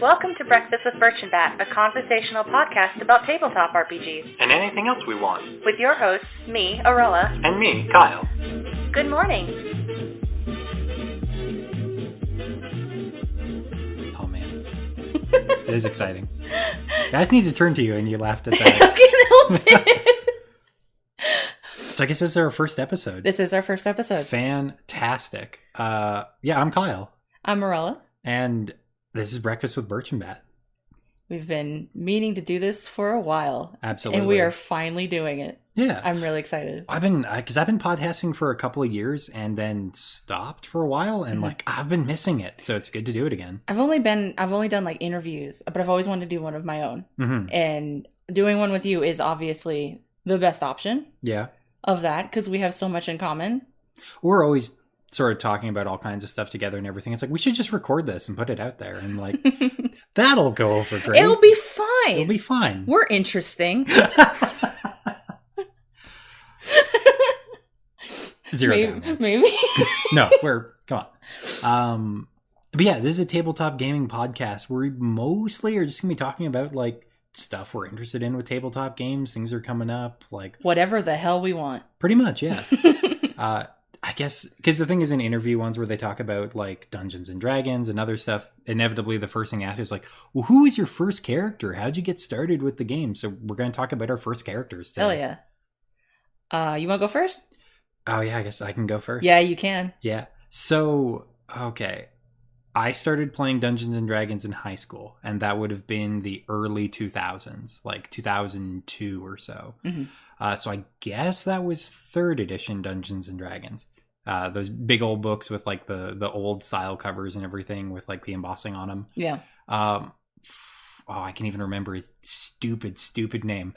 Welcome to Breakfast with Birch and Bat, a conversational podcast about tabletop RPGs. And anything else we want. With your hosts, me, Arella. And me, Kyle. Good morning. Oh, man. It is exciting. I just need to turn to you and you laughed at that. I can't help it. So I guess this is our first episode. This is our first episode. Fantastic. I'm Kyle. I'm Arella. And this is Breakfast with Birch and Bat. We've been meaning to do this for a while. Absolutely. And we are finally doing it. Yeah. I'm really excited. I've been podcasting for a couple of years and then stopped for a while and I've been missing it. So it's good to do it again. I've only done like interviews, but I've always wanted to do one of my own. Mm-hmm. And doing one with you is obviously the best option. Yeah. Of that, because we have so much in common. We're always sort of talking about all kinds of stuff together and everything. It's like, we should just record this and put it out there. And like, that'll go over great. It'll be fine. It'll be fine. We're interesting. Zero maybe, downloads. Maybe. No, come on. But yeah, this is a tabletop gaming podcast where we mostly are just going to be talking about like stuff we're interested in with tabletop games, things are coming up, like whatever the hell we want. Pretty much, yeah. I guess, because the thing is in interview ones where they talk about like Dungeons and Dragons and other stuff, inevitably the first thing asked is like, well, who is your first character? How'd you get started with the game? So we're going to talk about our first characters today. Hell yeah. You want to go first? Oh yeah, I guess I can go first. Yeah, you can. Yeah. So, okay. I started playing Dungeons and Dragons in high school, and that would have been the early 2000s, like 2002 or so. Mm-hmm. So I guess that was 3rd edition Dungeons and Dragons. Those big old books with like the old style covers and everything with like the embossing on them. Yeah. I can't even remember his stupid name.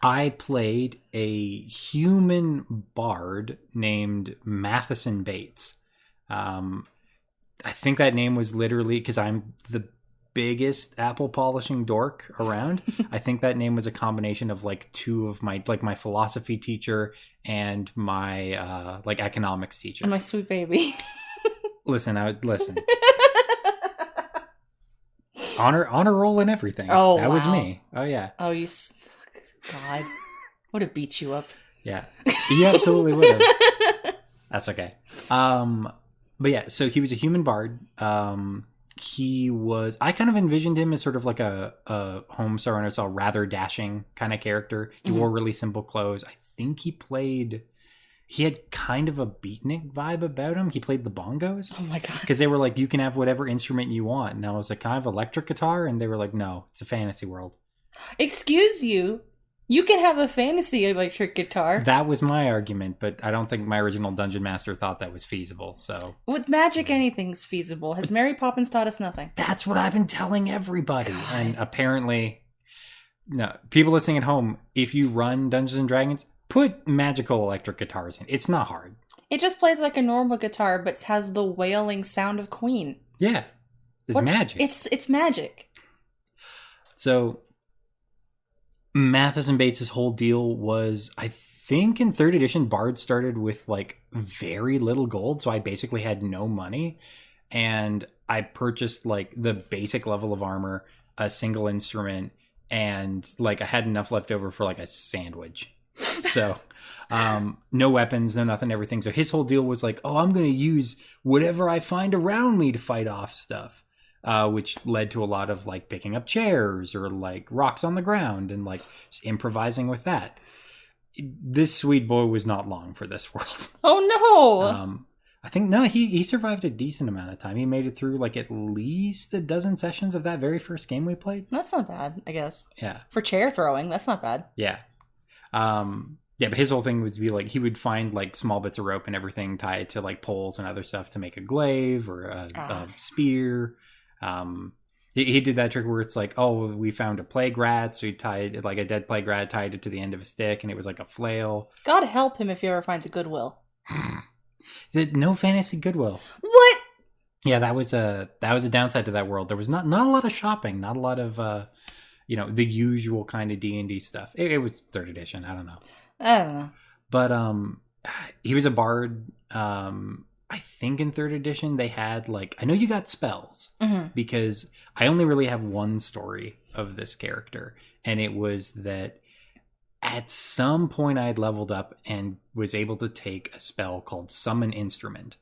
I played a human bard named Matheson Bates. I think that name was literally because I'm the biggest apple polishing dork around. I think that name was a combination of like two of my philosophy teacher and my economics teacher. My sweet baby. Listen. honor roll and everything. Oh, that was me. Oh yeah. Oh, God, would have beat you up. Yeah, you absolutely would have. That's okay. But yeah, so he was a human bard. I kind of envisioned him as sort of like a Homestar Runner, so a rather dashing kind of character. He wore really simple clothes. I think he had kind of a beatnik vibe about him. He played the bongos. Oh my God. Because they were like, you can have whatever instrument you want. And I was like, kind of electric guitar? And they were like, no, it's a fantasy world. Excuse you. You can have a fantasy electric guitar. That was my argument, but I don't think my original Dungeon Master thought that was feasible, so... With magic, anything's feasible. Has Mary Poppins taught us nothing? That's what I've been telling everybody. God. And apparently... No, people listening at home, if you run Dungeons and Dragons, put magical electric guitars in. It's not hard. It just plays like a normal guitar, but has the wailing sound of Queen. Yeah. It's magic. It's magic. So... Matheson Bates' whole deal was, I think in 3rd edition, bards started with like very little gold, so I basically had no money, and I purchased like the basic level of armor, a single instrument, and like I had enough left over for like a sandwich. So no weapons, no nothing, everything. So his whole deal was like, oh, I'm going to use whatever I find around me to fight off stuff. Which led to a lot of like picking up chairs or like rocks on the ground and like just improvising with that. This sweet boy was not long for this world. Oh no! I think he survived a decent amount of time. He made it through like at least a dozen sessions of that very first game we played. That's not bad, I guess. Yeah. For chair throwing, that's not bad. Yeah. Yeah, but his whole thing was to be like, he would find like small bits of rope and everything tied to like poles and other stuff to make a glaive or a spear. He did that trick where it's like, oh, we found a plague rat, so he tied like a dead plague rat, tied it to the end of a stick, and it was like a flail. God help him if he ever finds a Goodwill. No fantasy Goodwill. What? Yeah, that was a downside to that world. There was not a lot of shopping, not a lot of the usual kind of D&D stuff. It was 3rd edition. I don't know. I don't know. But he was a bard. I think in 3rd edition they had like, I know you got spells Mm-hmm. because I only really have one story of this character. And it was that at some point I had leveled up and was able to take a spell called Summon Instrument.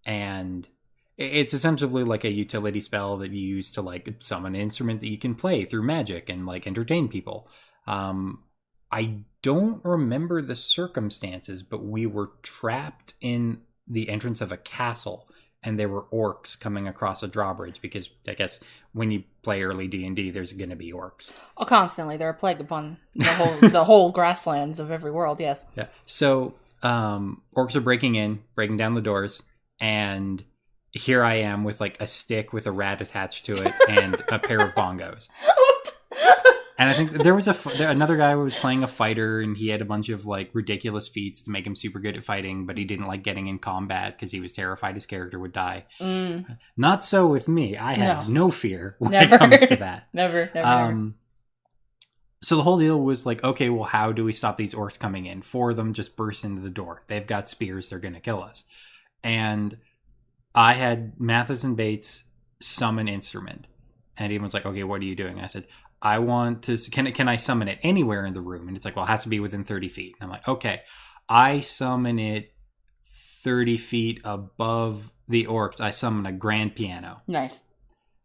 And it's essentially like a utility spell that you use to like summon an instrument that you can play through magic and like entertain people. I don't remember the circumstances, but we were trapped in the entrance of a castle and there were orcs coming across a drawbridge because I guess when you play early D&D, there's going to be orcs. Oh, constantly. They're a plague upon the whole grasslands of every world, yes. Yeah. So orcs are breaking down the doors, and here I am with like a stick with a rat attached to it and a pair of bongos. And I think there was another guy who was playing a fighter, and he had a bunch of like ridiculous feats to make him super good at fighting, but he didn't like getting in combat because he was terrified his character would die. Not so with me. I have no fear when it comes to that. Never. So the whole deal was like, okay, well, how do we stop these orcs coming in? 4 of them just burst into the door. They've got spears. They're going to kill us. And I had Mathis and Bates summon instrument. And he was like, okay, what are you doing? I said, I want to, can I summon it anywhere in the room? And it's like, well, it has to be within 30 feet. And I'm like, okay, I summon it 30 feet above the orcs. I summon a grand piano. Nice.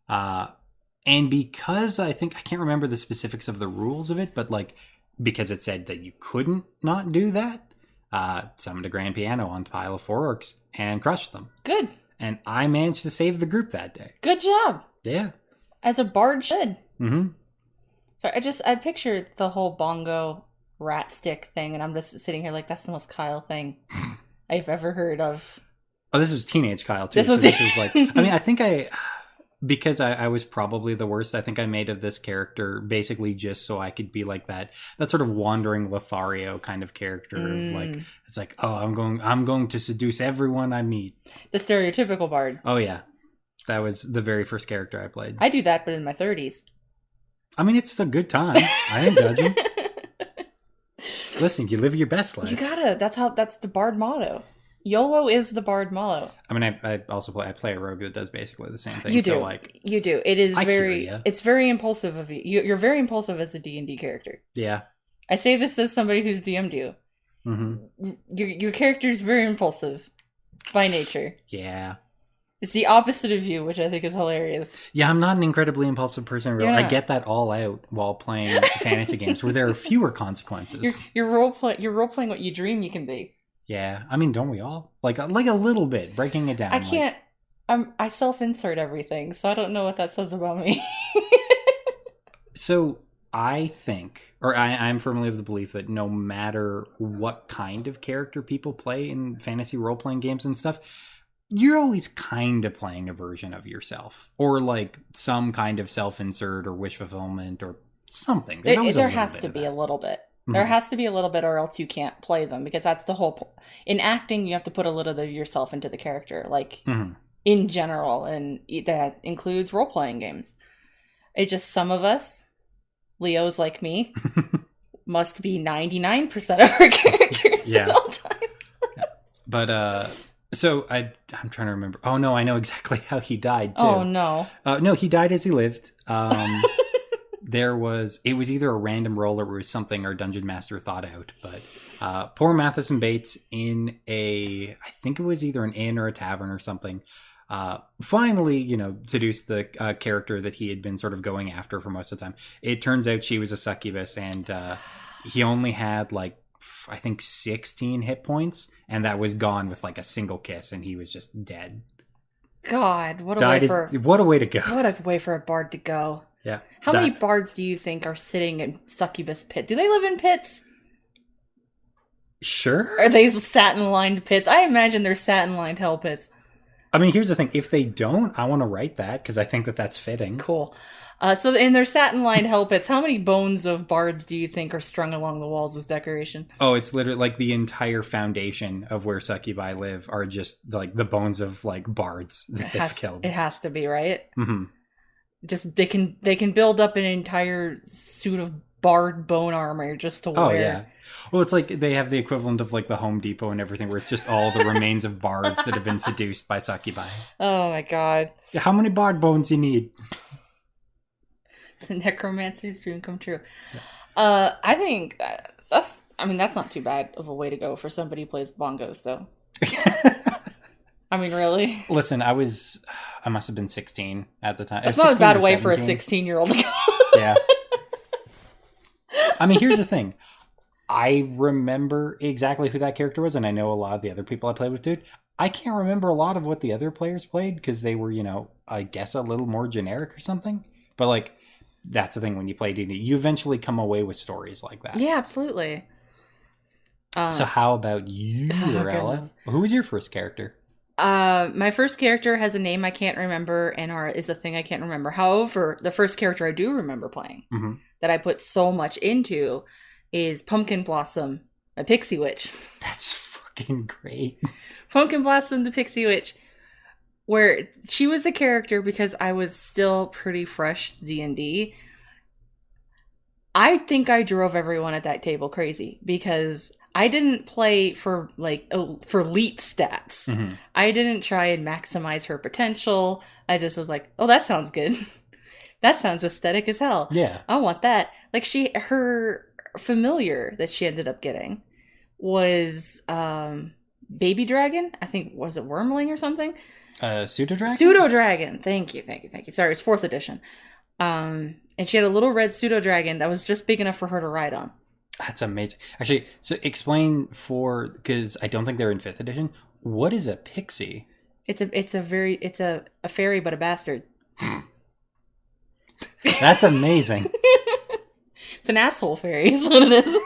And because I can't remember the specifics of the rules of it, but like, because it said that you couldn't not do that, summoned a grand piano on a pile of 4 orcs and crushed them. Good. And I managed to save the group that day. Good job. Yeah. As a bard should. Mm-hmm. So I pictured the whole bongo rat stick thing, and I'm just sitting here like, that's the most Kyle thing I've ever heard of. Oh, this was teenage Kyle too. This was like, I mean, I think because I was probably the worst, I think I made of this character basically just so I could be like that sort of wandering Lothario kind of character. Of like, it's like, oh, I'm going to seduce everyone I meet. The stereotypical bard. Oh yeah. That was the very first character I played. I do that, but in my 30s. I mean, it's a good time. I ain't judging. Listen, you live your best life. You gotta. That's the bard motto. YOLO is the bard motto. I mean, I also play a rogue that does basically the same thing. You do. So like, you do. It is it's very impulsive of you. You're very impulsive as a D&D character. Yeah. I say this as somebody who's DM'd you. Mm-hmm. Your character is very impulsive by nature. Yeah. It's the opposite of you, which I think is hilarious. Yeah, I'm not an incredibly impulsive person. I get that all out while playing fantasy games where there are fewer consequences. You're role playing what you dream you can be. Yeah, I mean, don't we all? Like a little bit, breaking it down. I can't. I self-insert everything, so I don't know what that says about me. So I think, or I'm firmly of the belief that no matter what kind of character people play in fantasy role-playing games and stuff, you're always kind of playing a version of yourself, or like some kind of self-insert or wish fulfillment or something. There has to be a little bit. There has to be a little bit, or else you can't play them, because that's the whole in acting. You have to put a little of yourself into the character, like in general, and that includes role-playing games. It's just some of us, Leos like me, must be 99% of our characters at all times. But so I'm trying to remember. Oh no, I know exactly how he died too. Oh no. No, he died as he lived. It was either a random roll or it was something our dungeon master thought out. But poor Mathis and Bates in I think it was either an inn or a tavern or something, finally, seduced the character that he had been sort of going after for most of the time. It turns out she was a succubus, and he only had I think 16 hit points, and that was gone with a single kiss, and he was just dead. God, what a way to go. What a way for a bard to go. Yeah. How many bards do you think are sitting in succubus pit? Do they live in pits? Sure. Are they satin-lined pits? I imagine they're satin-lined hell pits. I mean, here's the thing. If they don't, I want to write that because I think that's fitting. Cool. So in their satin-lined hell pits, how many bones of bards do you think are strung along the walls as decoration? Oh, it's literally the entire foundation of where succubi live are just the bones of bards that they've killed. It has to be, right? Mm-hmm. Just they can build up an entire suit of bard bone armor just to wear. Oh, yeah. Well, it's like they have the equivalent of like the Home Depot and everything, where it's just all the remains of bards that have been seduced by succubi. Oh my god. How many bard bones you need? The necromancer's dream come true. Yeah. I think that's not too bad of a way to go for somebody who plays bongos, though. I mean, really? Listen, I must have been 16 at the time. It's not a bad way for a 16-year-old to go. Yeah. I mean, here's the thing. I remember exactly who that character was, and I know a lot of the other people I played with, dude. I can't remember a lot of what the other players played because they were, I guess a little more generic or something. But, like, that's the thing when you play D&D. You eventually come away with stories like that. Yeah, absolutely. So how about you, Arella? Who was your first character? My first character has a name I can't remember and is a thing I can't remember. However, the first character I do remember playing that I put so much into is Pumpkin Blossom, a pixie witch. That's fucking great. Pumpkin Blossom, the pixie witch, where she was a character because I was still pretty fresh to D&D. I think I drove everyone at that table crazy because I didn't play for elite stats. I didn't try and maximize her potential. I just was like, oh, that sounds good. That sounds aesthetic as hell. Yeah. I want that. Like her familiar that she ended up getting was baby dragon. I think, was it wormling or something? Pseudo dragon? Pseudo dragon. Thank you. Sorry, it's 4th edition. And she had a little red pseudo dragon that was just big enough for her to ride on. That's amazing. Actually, so explain because I don't think they're in 5th edition. What is a pixie? It's a fairy but a bastard. That's amazing. It's an asshole fairy is what it is.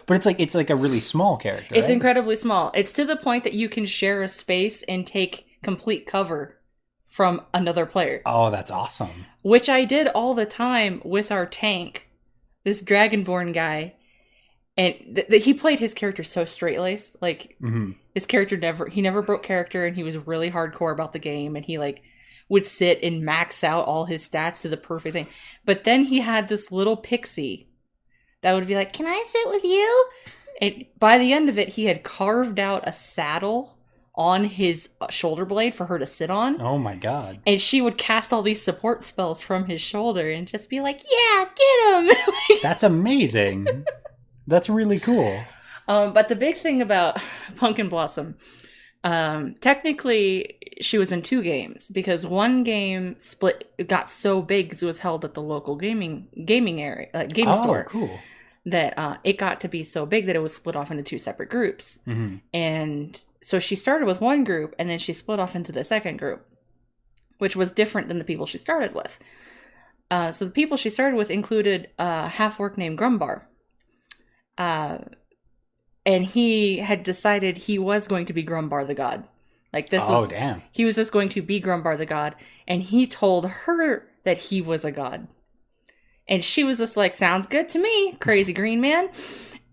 But it's like a really small character. It's right? incredibly small. It's to the point that you can share a space and take complete cover from another player. Oh, that's awesome. Which I did all the time with our tank. This Dragonborn guy, and he played his character so straight-laced. Like, his character never broke character, and he was really hardcore about the game, and he, like, would sit and max out all his stats to the perfect thing. But then he had this little pixie that would be like, can I sit with you? And by the end of it, he had carved out a saddle on his shoulder blade for her to sit on. Oh my god. And she would cast all these support spells from his shoulder and just be like, yeah, get him! That's amazing. That's really cool. But the big thing about Pumpkin Blossom, technically she was in 2 games because one game got so big because it was held at the local gaming area, game store. Oh, cool. That it got to be so big that it was split off into 2 separate groups. And so she started with one group, and then she split off into the second group, which was different than the people she started with. So the people she started with included a half-orc named Grumbar. And he had decided he was going to be Grumbar the god. Like this was, damn. He was just going to be Grumbar the god, and he told her that he was a god. And she was just like, sounds good to me, crazy green man.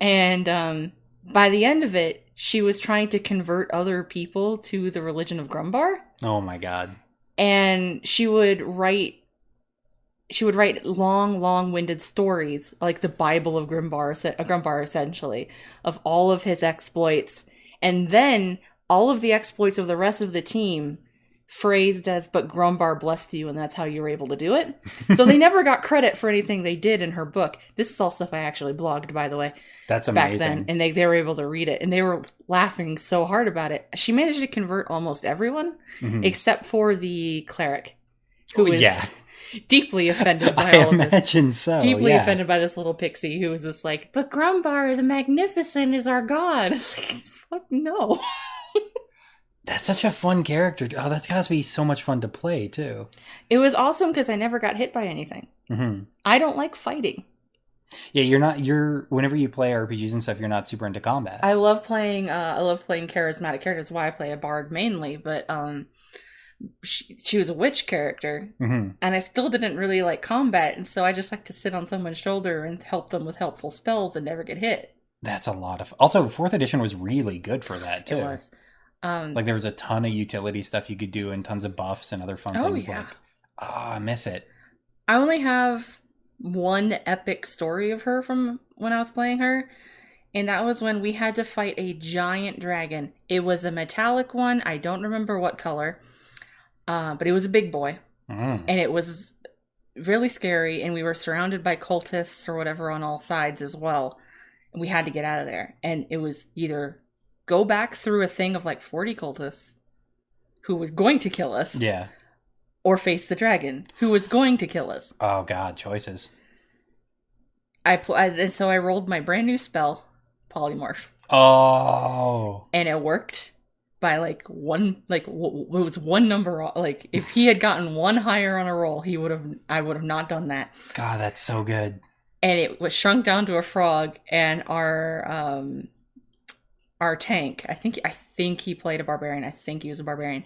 And by the end of it, she was trying to convert other people to the religion of Grumbar. Oh my god. And she would write long-winded stories, like the Bible of Grumbar essentially, of all of his exploits. And then all of the exploits of the rest of the team phrased as, but Grumbar blessed you, and that's how you were able to do it. So they never got credit for anything they did in her book. This is all stuff I actually blogged, by the way. That's amazing. Back then, and they were able to read it, and they were laughing so hard about it. She managed to convert almost everyone, except for the cleric, who was deeply offended by all of this. I imagine so, Deeply offended by this little pixie who was just like, but Grumbar the Magnificent is our god. It's like, fuck no. That's such a fun character. Oh, that's got to be so much fun to play, too. It was awesome because I never got hit by anything. I don't like fighting. Yeah, whenever you play RPGs and stuff, you're not super into combat. I love playing charismatic characters. Why I play a bard mainly, but she was a witch character, and I still didn't really like combat, and so I just like to sit on someone's shoulder and help them with helpful spells and never get hit. That's a lot of... Also, 4th edition was really good for that, too. It was. Like, there was a ton of utility stuff you could do and tons of buffs and other fun things. Yeah. Like, I miss it. I only have one epic story of her from when I was playing her. And that was when we had to fight a giant dragon. It was a metallic one. I don't remember what color. But it was a big boy. And it was really scary. And we were surrounded by cultists or whatever on all sides as well. And we had to get out of there. And it was either go back through a thing of like 40 cultists who was going to kill us. Yeah. Or face the dragon who was going to kill us. Oh, God. Choices. And so I rolled my brand new spell, Polymorph. Oh. And it worked by like one, like it was one number. Like if he had gotten one higher on a roll, I would have not done that. God, that's so good. And it was shrunk down to a frog, and our tank, I think he played a barbarian. I think he was a barbarian.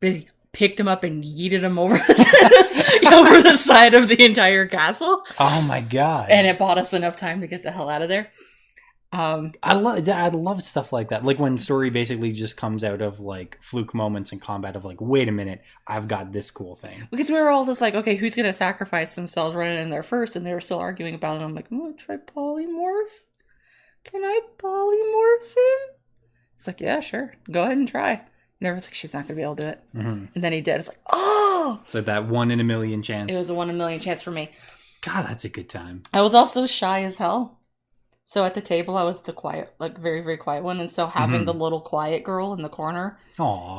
But he picked him up and yeeted him over over the side of the entire castle. Oh my God. And it bought us enough time to get the hell out of there. I love stuff like that. Like when story basically just comes out of like fluke moments in combat of like, wait a minute, I've got this cool thing. Because we were all just like, okay, who's going to sacrifice themselves running in there first? And they were still arguing about it. I'm like, I'm going to try polymorph. Can I polymorph him? It's like, yeah, sure. Go ahead and try. And everyone's like, she's not going to be able to do it. Mm-hmm. And then he did. It's like, oh! It's like that 1 in a million chance. It was a 1 in a million chance for me. God, that's a good time. I was also shy as hell. So at the table, I was the quiet, like very, very quiet one. And so having the little quiet girl in the corner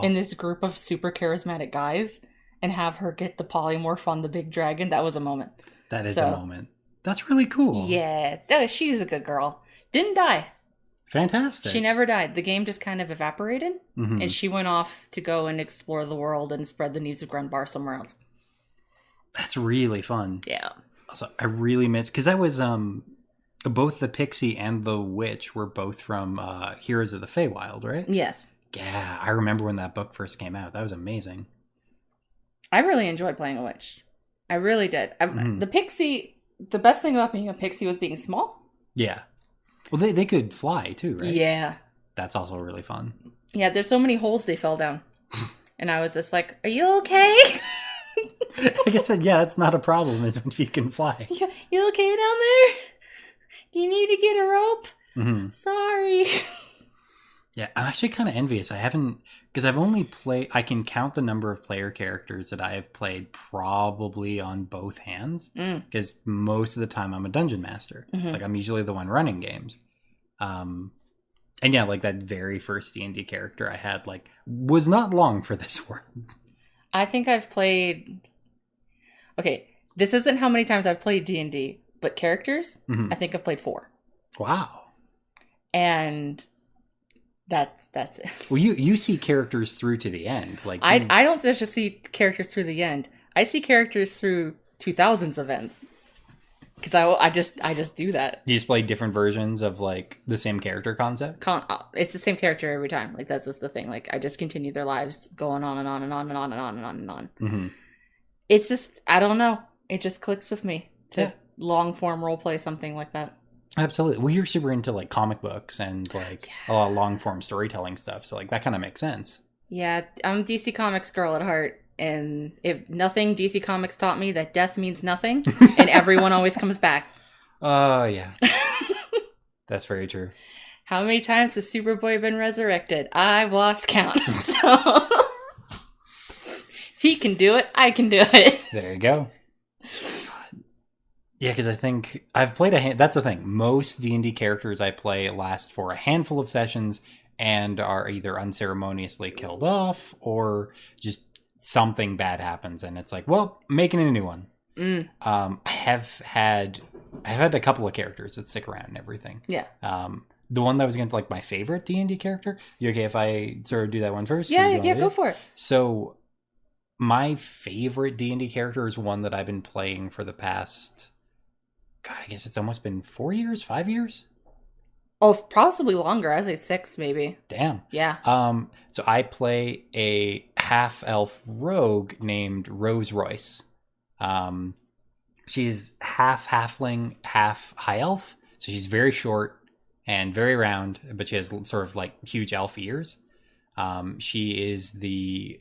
in this group of super charismatic guys and have her get the polymorph on the big dragon, that was a moment. That is a moment. That's really cool. Yeah, she's a good girl. Didn't die. Fantastic. She never died. The game just kind of evaporated. Mm-hmm. And she went off to go and explore the world and spread the news of Grundbar somewhere else. That's really fun. Yeah. Also, I really miss... Because I was... both the Pixie and the Witch were both from Heroes of the Feywild, right? Yes. Yeah, I remember when that book first came out. That was amazing. I really enjoyed playing a witch. I really did. The Pixie... The best thing about being a Pixie was being small. Yeah. Well, they could fly, too, right? Yeah. That's also really fun. Yeah, there's so many holes they fell down. And I was just like, are you okay? I guess, that's not a problem, is if you can fly. You okay down there? Do you need to get a rope? Mm-hmm. Sorry. Yeah, I'm actually kind of envious. I haven't... Because I've only played... I can count the number of player characters that I have played probably on both hands. Because most of the time I'm a dungeon master. Mm-hmm. Like, I'm usually the one running games. And yeah, like that very first D&D character I had, like, was not long for this world. I think I've played... Okay, this isn't how many times I've played D&D, but characters, I think I've played 4. Wow. And... That's it. Well, you see characters through to the end. Like I don't just see characters through the end. I see characters through 2000s events. Because I just do that. You just play different versions of like the same character concept? It's the same character every time. Like that's just the thing. Like I just continue their lives going on and on and on and on and on and on and on. Mm-hmm. It's just I don't know. It just clicks with me to long form role play something like that. Absolutely. Well, you're super into like comic books and like a lot of long form storytelling stuff. So like that kind of makes sense. Yeah, I'm a DC Comics girl at heart. And if nothing, DC Comics taught me that death means nothing and everyone always comes back. Oh, yeah. That's very true. How many times has Superboy been resurrected? I've lost count. So if he can do it, I can do it. There you go. Yeah, because I think I've played that's the thing. Most D&D characters I play last for a handful of sessions and are either unceremoniously killed off or just something bad happens. And it's like, well, making a new one. I've had a couple of characters that stick around and everything. Yeah. The one that was going to like my favorite D&D character. You okay if I sort of do that one first? Yeah, go for it. So my favorite D&D character is one that I've been playing for the past... God, I guess it's almost been 4 years, 5 years? Oh, possibly longer. I think 6, maybe. Damn. Yeah. So I play a half-elf rogue named Rose Royce. She's half halfling, half high elf. So she's very short and very round, but she has sort of like huge elf ears. She is the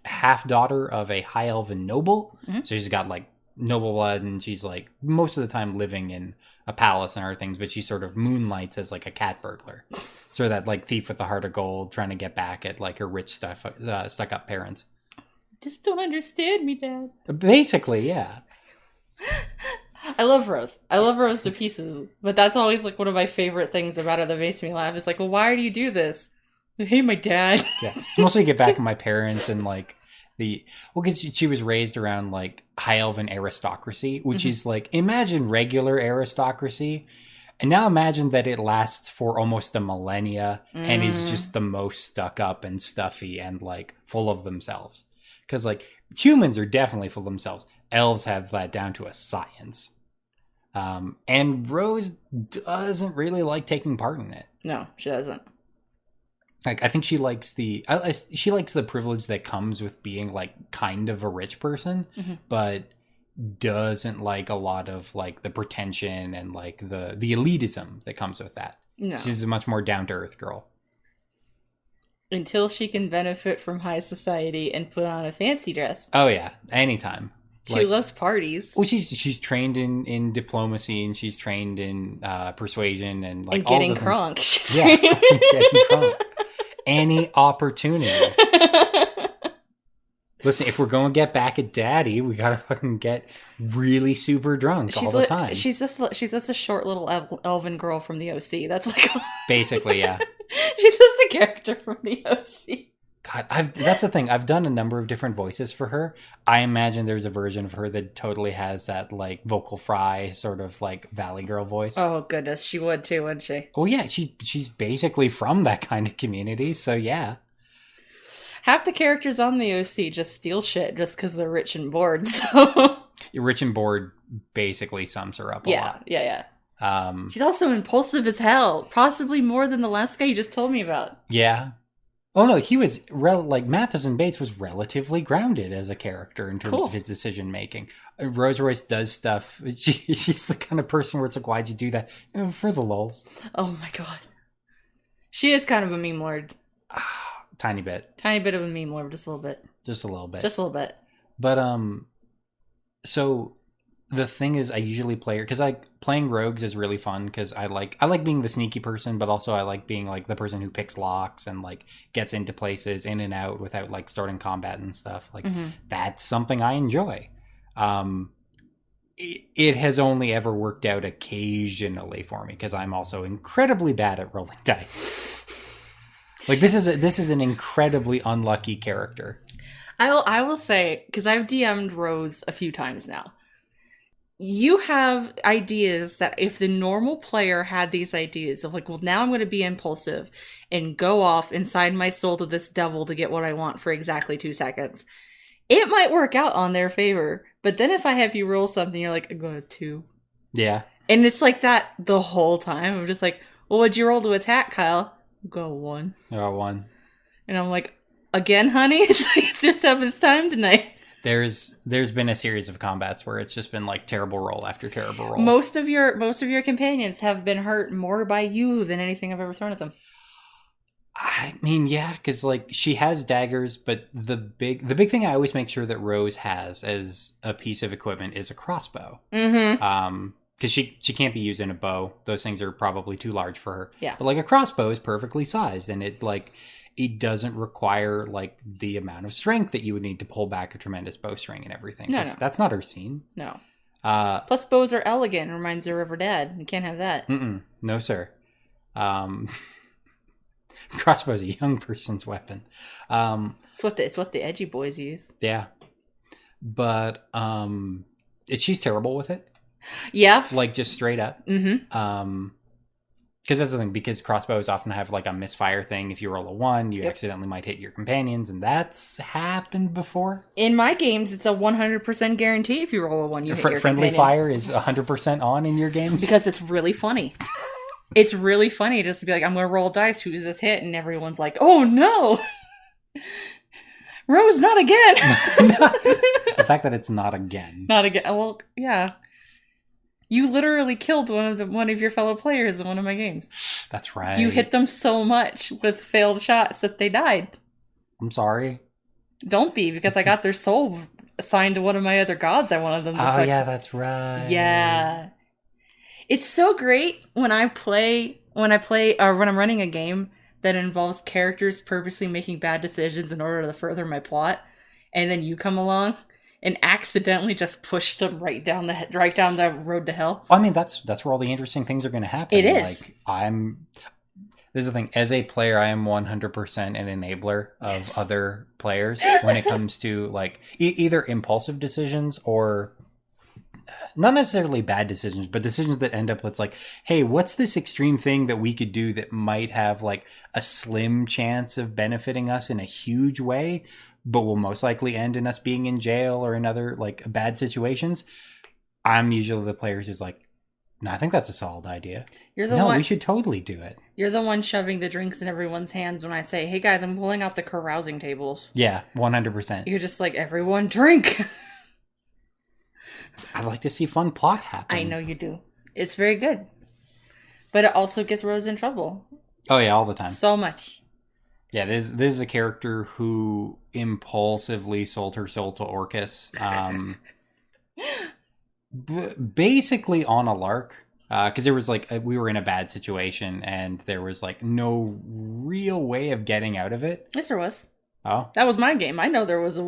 half daughter of a high elven noble. Mm-hmm. So she's got like noble blood, and she's like most of the time living in a palace and other things, but she sort of moonlights as like a cat burglar. So that like thief with the heart of gold trying to get back at like her rich stuck up parents. Just don't understand me, Dad. Basically, yeah. I love Rose. I love Rose to pieces. But that's always like one of my favorite things about her that makes me laugh. It's like, well, why do you do this? I hate my dad. Yeah. It's mostly to get back at my parents and like because she was raised around like high elven aristocracy, which is like, imagine regular aristocracy. And now imagine that it lasts for almost a millennia and is just the most stuck up and stuffy and like full of themselves. Because like humans are definitely full of themselves. Elves have that down to a science. And Rose doesn't really like taking part in it. No, she doesn't. Like, I think she likes the privilege that comes with being like kind of a rich person, but doesn't like a lot of like the pretension and like the elitism that comes with that. No. She's a much more down to earth girl. Until she can benefit from high society and put on a fancy dress. Oh yeah, anytime. She loves parties. Well, she's trained in diplomacy and she's trained in persuasion and like and getting crunk. Yeah, getting crunk. Any opportunity. Listen, if we're going to get back at Daddy, we gotta fucking get really super drunk all the time. She's just a short little elven girl from the OC. That's like basically, yeah. She's just a character from the OC. God, that's the thing. I've done a number of different voices for her. I imagine there's a version of her that totally has that like vocal fry sort of like Valley Girl voice. Oh goodness, she would too, wouldn't she? Oh yeah, she's basically from that kind of community, so yeah. Half the characters on the OC just steal shit just because they're rich and bored. So rich and bored basically sums her up a lot. Yeah. She's also impulsive as hell, possibly more than the last guy you just told me about. Yeah. Oh no, he was Matheson Bates was relatively grounded as a character in terms of his decision making. Rose Royce does stuff. She's the kind of person where it's like, why'd you do that? For the lulz. Oh my god, she is kind of a meme lord. Tiny bit of a meme lord, just a little bit. Just a little bit. But so the thing is, I usually play her because playing rogues is really fun because I like being the sneaky person, but also I like being like the person who picks locks and like gets into places in and out without like starting combat and stuff. Like that's something I enjoy. It has only ever worked out occasionally for me because I'm also incredibly bad at rolling dice. Like this is an incredibly unlucky character. I will say, because I've DM'd Rose a few times now. You have ideas that if the normal player had these ideas of like, well, now I'm going to be impulsive and go off inside my soul to this devil to get what I want for exactly 2 seconds. It might work out on their favor. But then if I have you roll something, you're like, I'm going to 2. Yeah. And it's like that the whole time. I'm just like, well, what'd you roll to attack, Kyle? Go 1. Oh, 1. And I'm like, again, honey? It's just having time tonight. There's been a series of combats where it's just been like terrible roll after terrible roll. Most of your companions have been hurt more by you than anything I've ever thrown at them. I mean, yeah, because like she has daggers, but the big thing I always make sure that Rose has as a piece of equipment is a crossbow. Mm-hmm. Because she can't be using a bow; those things are probably too large for her. Yeah. But like a crossbow is perfectly sized, and it doesn't require like the amount of strength that you would need to pull back a tremendous bowstring and everything. No. That's not her scene. No. Plus, bows are elegant. Reminds her of her dad. You can't have that. No, sir. Crossbow's a young person's weapon. It's what the edgy boys use. Yeah. But she's terrible with it. Yeah. Like just straight up. Mm-hmm. Because that's the thing, because crossbows often have like a misfire thing. If you roll a 1, you accidentally might hit your companions, and that's happened before. In my games, it's a 100% guarantee if you roll a 1, you hit your friendly companion. fire is 100% on in your games? Because it's really funny. It's really funny just to be like, I'm going to roll dice, who does this hit? And everyone's like, oh no! Rose, not again! The fact that it's not again. Not again. Well, yeah. You literally killed one of your fellow players in one of my games. That's right. You hit them so much with failed shots that they died. I'm sorry. Don't be, because I got their soul assigned to one of my other gods I wanted them to Oh, yeah, that's right. Yeah. It's so great when I'm running a game that involves characters purposely making bad decisions in order to further my plot, and then you come along and accidentally just pushed them right down the road to hell. I mean, that's where all the interesting things are going to happen. It is. This is the thing. As a player, I am 100% an enabler of other players when it comes to like either impulsive decisions or not necessarily bad decisions, but decisions that end up with like, hey, what's this extreme thing that we could do that might have like a slim chance of benefiting us in a huge way, but will most likely end in us being in jail or in other like bad situations? I'm usually the player who's like, no, I think that's a solid idea. We should totally do it. You're the one shoving the drinks in everyone's hands when I say, hey guys, I'm pulling out the carousing tables. Yeah, 100%. You're just like, everyone drink. I'd like to see fun plot happen. I know you do. It's very good. But it also gets Rose in trouble. Oh yeah, all the time. So much. Yeah, this is a character who impulsively sold her soul to Orcus. Basically on a lark. Because there was like, we were in a bad situation and there was like no real way of getting out of it. Yes, there was. Oh? That was my game. I know there was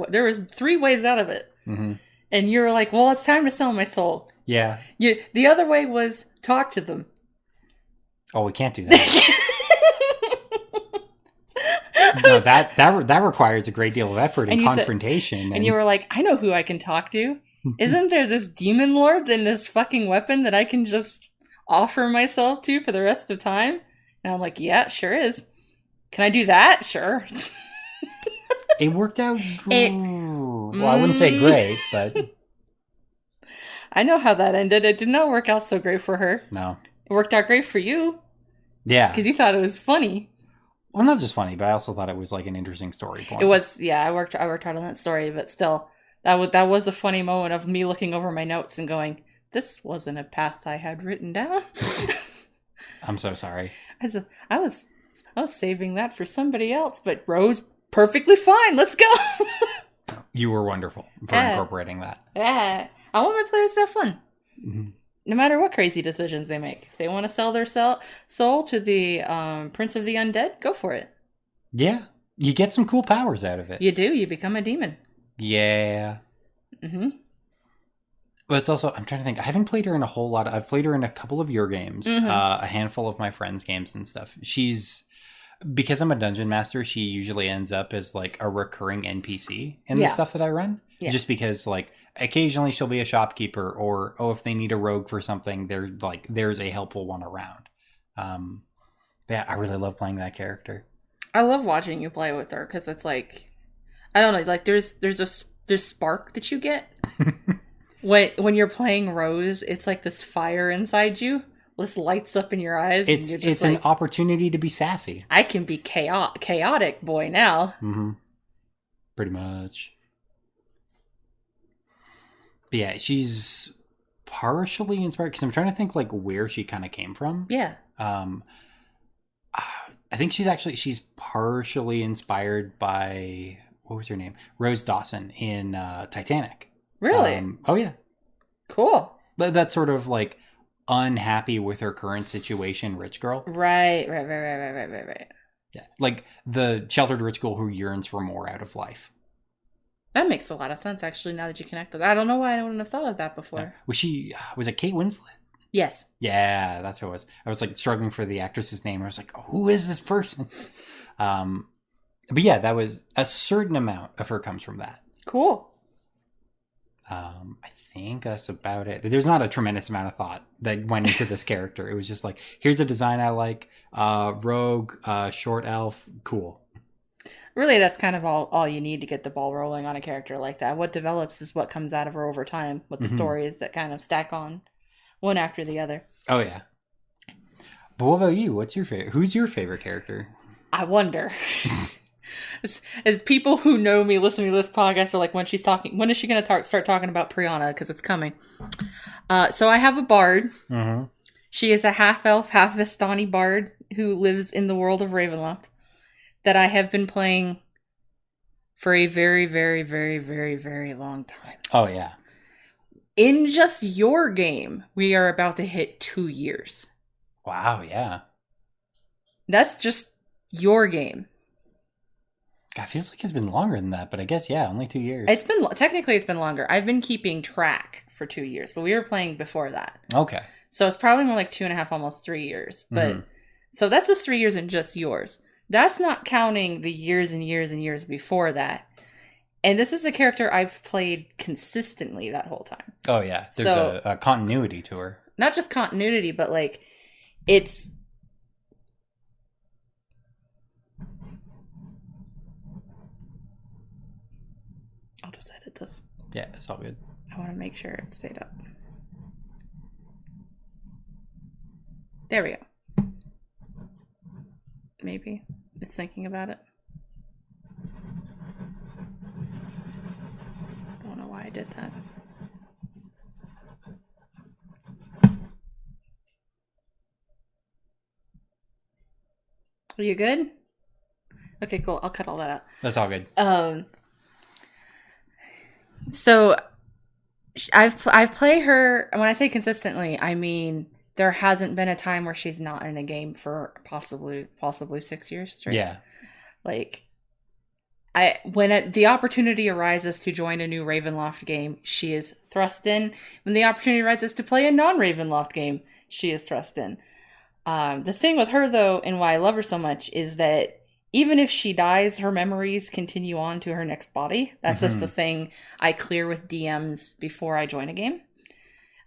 3 ways out of it. Mm-hmm. And you were like, well, it's time to sell my soul. Yeah. The other way was talk to them. Oh, we can't do that. No, that requires a great deal of effort and confrontation. And you were like, I know who I can talk to. Isn't there this demon lord and this fucking weapon that I can just offer myself to for the rest of time? And I'm like, yeah, sure is. Can I do that? Sure. It worked out. Well, I wouldn't say great, but I know how that ended. It did not work out so great for her. No. It worked out great for you. Yeah. Because you thought it was funny. Well, not just funny, but I also thought it was like an interesting story point. It was, yeah. I worked hard on that story, but still, that was a funny moment of me looking over my notes and going, "This wasn't a path I had written down." I'm so sorry. I was saving that for somebody else, but Rose, perfectly fine. Let's go. You were wonderful for incorporating that. Yeah, I want my players to have fun. Mm-hmm. No matter what crazy decisions they make. If they want to sell their soul to the Prince of the Undead, go for it. Yeah. You get some cool powers out of it. You do. You become a demon. Yeah. Mm-hmm. But it's also, I'm trying to think, I haven't played her in a whole lot. I've played her in a couple of your games, a handful of my friends' games and stuff. Because I'm a dungeon master, she usually ends up as like a recurring NPC in the stuff that I run. Yeah. Just because like, occasionally she'll be a shopkeeper, or if they need a rogue for something, there's a helpful one around. Yeah, I really love playing that character. I love watching you play with her because it's like, I don't know, like there's spark that you get when you're playing Rose. It's like this fire inside you. This lights up in your eyes. It's like, an opportunity to be sassy. I can be chaotic boy now. Mm-hmm. Pretty much. But yeah, she's partially inspired because I'm trying to think like where she kind of came from. Yeah. I think she's partially inspired by, what was her name? Rose Dawson in Titanic. Really? Oh yeah. Cool. That sort of like unhappy with her current situation rich girl. Right. Yeah. Like the sheltered rich girl who yearns for more out of life. That makes a lot of sense, actually, now that you connect that. I don't know why I wouldn't have thought of that before. Yeah. Was it Kate Winslet? Yes. Yeah, that's who it was. I was like struggling for the actress's name. I was like, who is this person? But yeah, that was a certain amount of her comes from that. Cool. I think that's about it. There's not a tremendous amount of thought that went into this character. It was just like, here's a design I like. Rogue, short elf, cool. Really, that's kind of all you need to get the ball rolling on a character like that. What develops is what comes out of her over time, with the stories that kind of stack on one after the other. Oh, yeah. But what about you? What's your favorite? Who's your favorite character? I wonder. As people who know me listening to this podcast are like, when is she going to start talking about Priyana? Because it's coming. So I have a bard. Mm-hmm. She is a half elf, half Vistani bard who lives in the world of Ravenloft that I have been playing for a very, very, very, very, very long time. Oh, yeah. In just your game, we are about to hit 2 years. Wow, yeah. That's just your game. God, it feels like it's been longer than that, but I guess, yeah, only 2 years. Technically it's been longer. I've been keeping track for 2 years, but we were playing before that. Okay. So it's probably more like 2.5, almost 3 years. But so that's just 3 years in just yours. That's not counting the years and years and years before that. And this is a character I've played consistently that whole time. Oh, yeah. There's a continuity to her. Not just continuity, but like it's... I'll just edit this. Yeah, it's all good. I want to make sure it stayed up. There we go. Maybe it's thinking about it. I don't know why I did that. Are you good? Okay, cool. I'll cut all that out. That's all good. So I've played her. When I say consistently, I mean there hasn't been a time where she's not in a game for possibly 6 years straight. Yeah. Like when the opportunity arises to join a new Ravenloft game, she is thrust in. When the opportunity arises to play a non-Ravenloft game, she is thrust in. The thing with her though, and why I love her so much, is that even if she dies, her memories continue on to her next body. That's just the thing I clear with DMs before I join a game.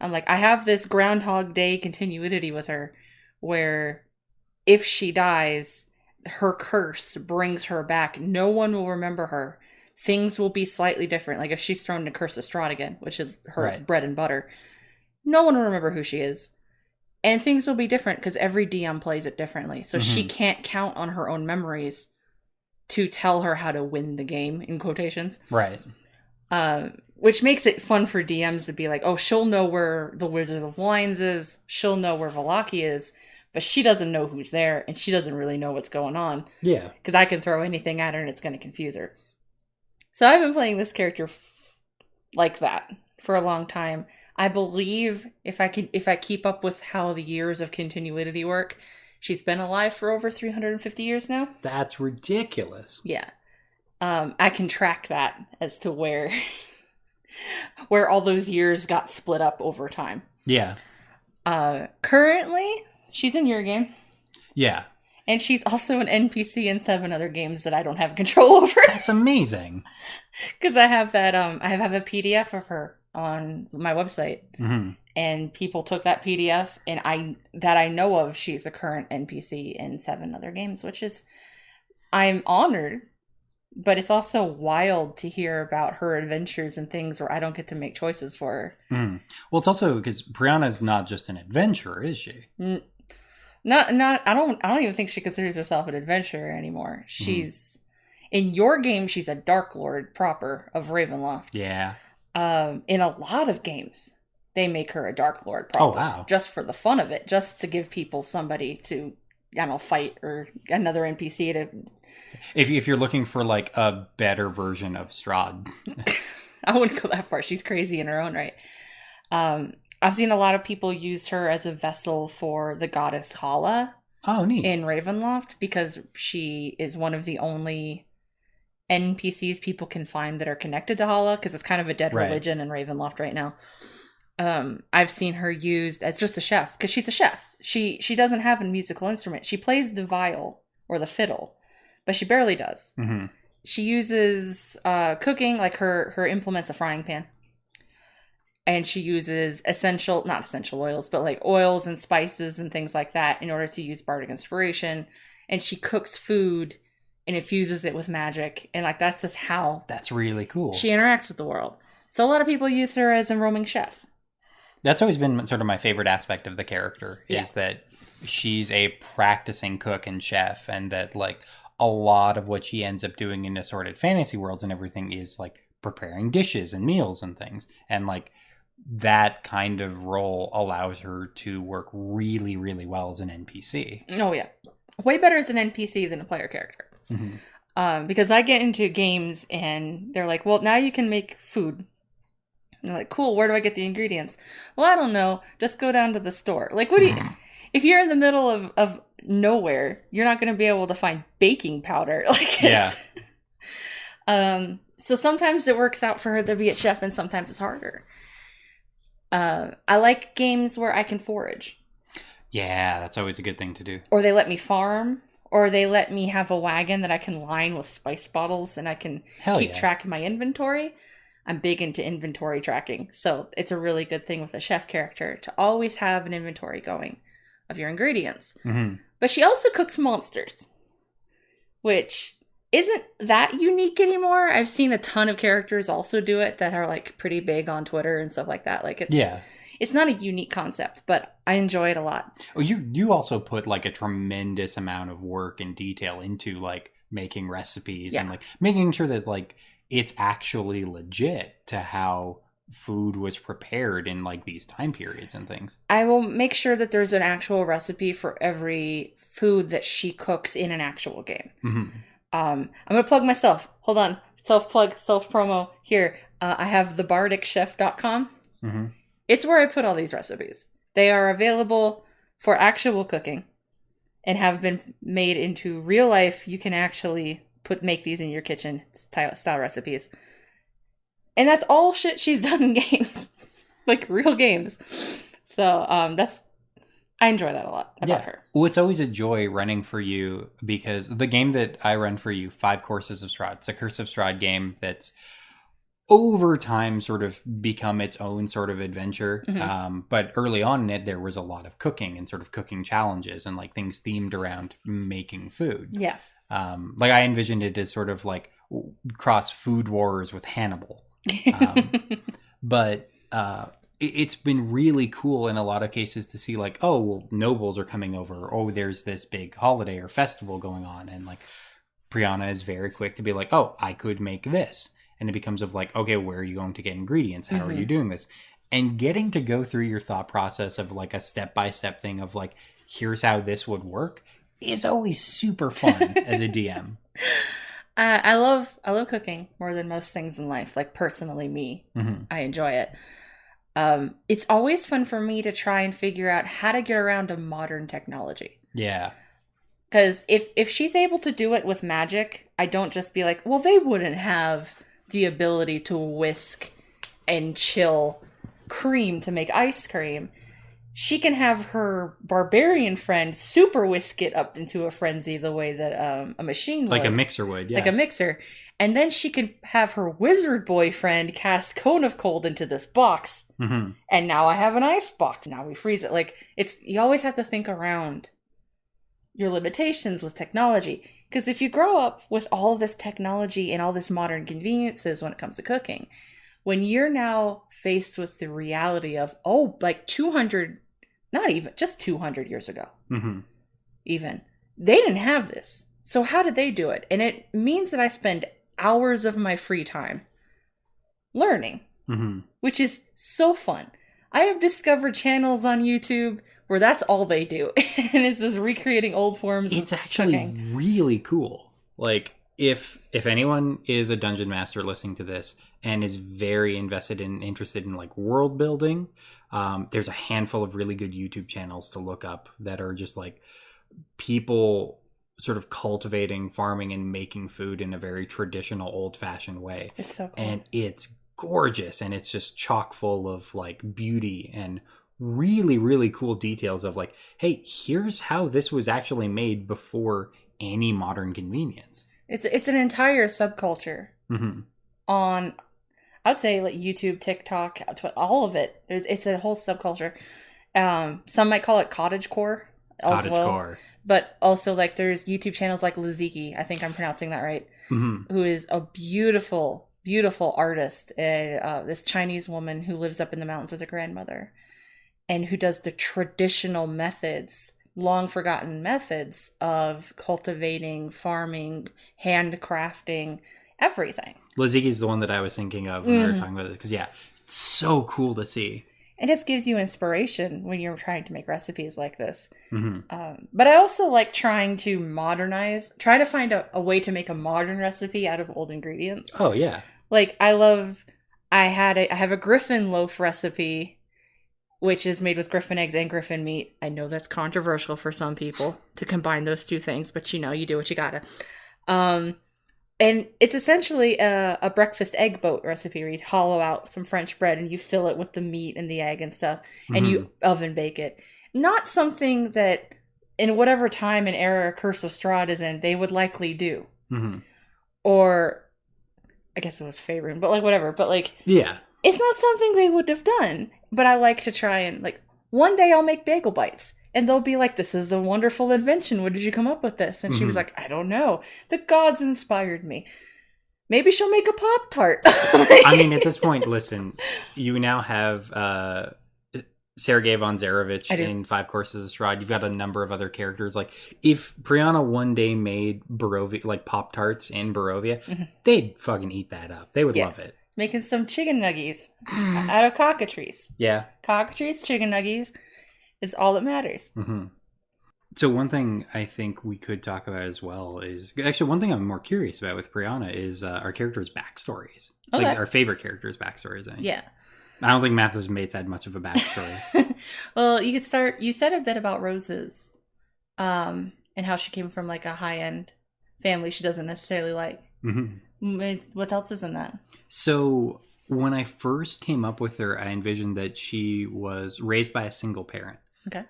I'm like, I have this Groundhog Day continuity with her, where if she dies, her curse brings her back. No one will remember her. Things will be slightly different. Like if she's thrown to Curse of Strahd again, which is her bread and butter, no one will remember who she is. And things will be different because every DM plays it differently. So she can't count on her own memories to tell her how to win the game, in quotations. Right. Which makes it fun for DMs to be like, oh, she'll know where the Wizard of Wines is. She'll know where Vallaki is. But she doesn't know who's there. And she doesn't really know what's going on. Yeah. Because I can throw anything at her and it's going to confuse her. So I've been playing this character like that for a long time. I believe if I keep up with how the years of continuity work, she's been alive for over 350 years now. That's ridiculous. Yeah. I can track that as to where all those years got split up over time. Yeah. Currently, she's in your game. Yeah. And she's also an NPC in 7 other games that I don't have control over. That's amazing. Because I have that I have a PDF of her on my website, and people took that PDF, and I know of, she's a current NPC in 7 other games, which is, I'm honored, but it's also wild to hear about her adventures and things where I don't get to make choices for her. Well, it's also because Brianna's not just an adventurer, is she? Not. I don't even think she considers herself an adventurer anymore. She's in your game. She's a Dark Lord proper of Ravenloft. Yeah. In a lot of games, they make her a Dark Lord proper. Oh, wow. Just for the fun of it, just to give people somebody to, I don't know, fight, or another NPC to... If you're looking for, like, a better version of Strahd. I wouldn't go that far. She's crazy in her own right. I've seen a lot of people use her as a vessel for the goddess Hala. Oh, neat. In Ravenloft, because she is one of the only NPCs people can find that are connected to Hala, because it's kind of a dead religion in Ravenloft right now. I've seen her used as just a chef, because she's a chef. She doesn't have a musical instrument. She plays the viol or the fiddle, but she barely does. She uses cooking, like her implement's a frying pan. And she uses not essential oils, but like oils and spices and things like that in order to use bardic inspiration. And she cooks food and infuses it with magic. And like, that's just how... That's really cool. She interacts with the world. So a lot of people use her as a roaming chef. That's always been sort of my favorite aspect of the character, is that she's a practicing cook and chef, and that like a lot of what she ends up doing in assorted fantasy worlds and everything is like preparing dishes and meals and things. And like that kind of role allows her to work really, really well as an NPC. Oh yeah. Way better as an NPC than a player character. Because I get into games and they're like, well, now you can make food. And I'm like, cool, where do I get the ingredients? Well, I don't know. Just go down to the store. Like, what do you... If you're in the middle of nowhere, you're not going to be able to find baking powder. Like, yeah. So sometimes it works out for her to be a chef, and sometimes it's harder. I like games where I can forage. Yeah, that's always a good thing to do. Or they let me farm, or they let me have a wagon that I can line with spice bottles, and I can keep track of my inventory. I'm big into inventory tracking, so it's a really good thing with a chef character to always have an inventory going of your ingredients. Mm-hmm. But she also cooks monsters, which isn't that unique anymore. I've seen a ton of characters also do it that are like pretty big on Twitter and stuff like that. Like it's not a unique concept, but I enjoy it a lot. Oh, you also put like a tremendous amount of work and detail into like making recipes and like making sure that like it's actually legit to how food was prepared in like these time periods and things. I will make sure that there's an actual recipe for every food that she cooks in an actual game. Mm-hmm. I'm going to plug myself. Hold on. Self-plug, self-promo here. I have thebardickchef.com. Mm-hmm. It's where I put all these recipes. They are available for actual cooking and have been made into real life. You can actually make these in your kitchen style recipes. And that's all shit she's done in games. Like real games. So I enjoy that a lot about her. Well, it's always a joy running for you because the game that I run for you, 5 Courses of Strahd, it's a Curse of Strahd game that's over time sort of become its own sort of adventure. Mm-hmm. But early on in it, there was a lot of cooking and sort of cooking challenges and like things themed around making food. Yeah. Like I envisioned it as sort of like cross Food Wars with Hannibal. But it's been really cool in a lot of cases to see like, oh, well, nobles are coming over. Oh, there's this big holiday or festival going on. And like Priyana is very quick to be like, oh, I could make this. And it becomes of like, okay, where are you going to get ingredients? How are you doing this? And getting to go through your thought process of like a step-by-step thing of like, here's how this would work is always super fun as a DM. I love cooking more than most things in life. Like personally me, I enjoy it. It's always fun for me to try and figure out how to get around to modern technology. Yeah. Because if she's able to do it with magic, I don't just be like, well, they wouldn't have the ability to whisk and chill cream to make ice cream. She can have her barbarian friend super whisk it up into a frenzy the way that a machine would. Like a mixer would, yeah. Like a mixer. And then she can have her wizard boyfriend cast Cone of Cold into this box. Mm-hmm. And now I have an ice box. Now we freeze it. Like, you always have to think around your limitations with technology. Because if you grow up with all of this technology and all this modern conveniences when it comes to cooking, when you're now faced with the reality of, like 200, not even, just 200 years ago, even, they didn't have this. So how did they do it? And it means that I spend hours of my free time learning, which is so fun. I have discovered channels on YouTube where that's all they do. And it's just recreating old forms of cooking. It's actually really cool. Like, if anyone is a dungeon master listening to this and is very invested and interested in like world building, there's a handful of really good YouTube channels to look up that are just like people sort of cultivating, farming, and making food in a very traditional, old-fashioned way. It's so cool. And it's gorgeous, and it's just chock full of like beauty and really, really cool details of like, hey, here's how this was actually made before any modern convenience. It's an entire subculture on, I would say, like YouTube, TikTok, all of it. It's a whole subculture. Some might call it cottagecore as well. But also, like, there's YouTube channels like Liziki, I think I'm pronouncing that right, who is a beautiful, beautiful artist. This Chinese woman who lives up in the mountains with her grandmother and who does the traditional methods, long forgotten methods of cultivating, farming, handcrafting, everything. Liziki is the one that I was thinking of when we were talking about this. Because, yeah, it's so cool to see. it just gives you inspiration when you're trying to make recipes like this. Mm-hmm. But I also like trying to try to find a way to make a modern recipe out of old ingredients. Oh, yeah. Like, I have a griffin loaf recipe, which is made with griffin eggs and griffin meat. I know that's controversial for some people to combine those two things, but you do what you gotta. And it's essentially a breakfast egg boat recipe where you hollow out some French bread and you fill it with the meat and the egg and stuff, and you oven bake it. Not something that, in whatever time and era Curse of Strahd is in, they would likely do. Mm-hmm. Or, I guess it was Faerun, but like whatever. But like, yeah, it's not something they would have done. But I like to try and, like, one day I'll make bagel bites. And they'll be like, this is a wonderful invention. Where did you come up with this? And she was like, I don't know. The gods inspired me. Maybe she'll make a Pop-Tart. I mean, at this point, listen, you now have Sergei von Zarovich in Five Courses of Strahd. You've got a number of other characters. Like, if Brianna one day made Barovia, like Pop-Tarts in Barovia, they'd fucking eat that up. They would love it. Making some chicken nuggies out of cockatrice. Yeah. Cockatrice, chicken nuggies. Is all that matters. Mm-hmm. So one thing I think we could talk about as well is... Actually, one thing I'm more curious about with Brianna is our characters' backstories. Okay. Like, our favorite characters' backstories, I think. Yeah. I don't think Mathis Mates had much of a backstory. Well, you could start... You said a bit about Rose's. And how she came from, like, a high-end family she doesn't necessarily like. Mm-hmm. What else is in that? So... When I first came up with her, I envisioned that she was raised by a single parent. Okay.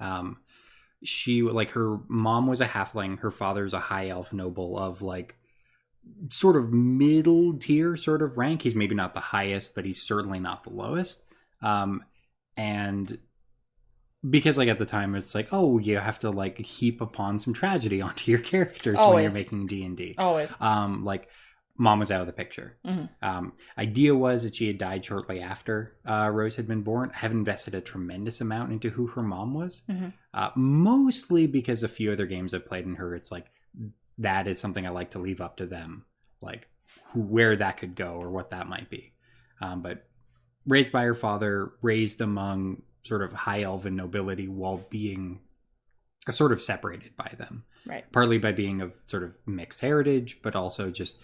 She, like, her mom was a halfling. Her father's a high elf noble of, like, sort of middle tier sort of rank. He's maybe not the highest, but he's certainly not the lowest. And because, like, at the time, it's like, oh, you have to, like, heap upon some tragedy onto your characters when you're making D&D. Always. Like, mom was out of the picture. Idea was that she had died shortly after Rose had been born. I have invested a tremendous amount into who her mom was. Mostly because a few other games I've played in her, it's like, that is something I like to leave up to them. Like, where that could go or what that might be. But raised by her father, raised among sort of high elven nobility while being sort of separated by them. Right. Partly by being of sort of mixed heritage, but also just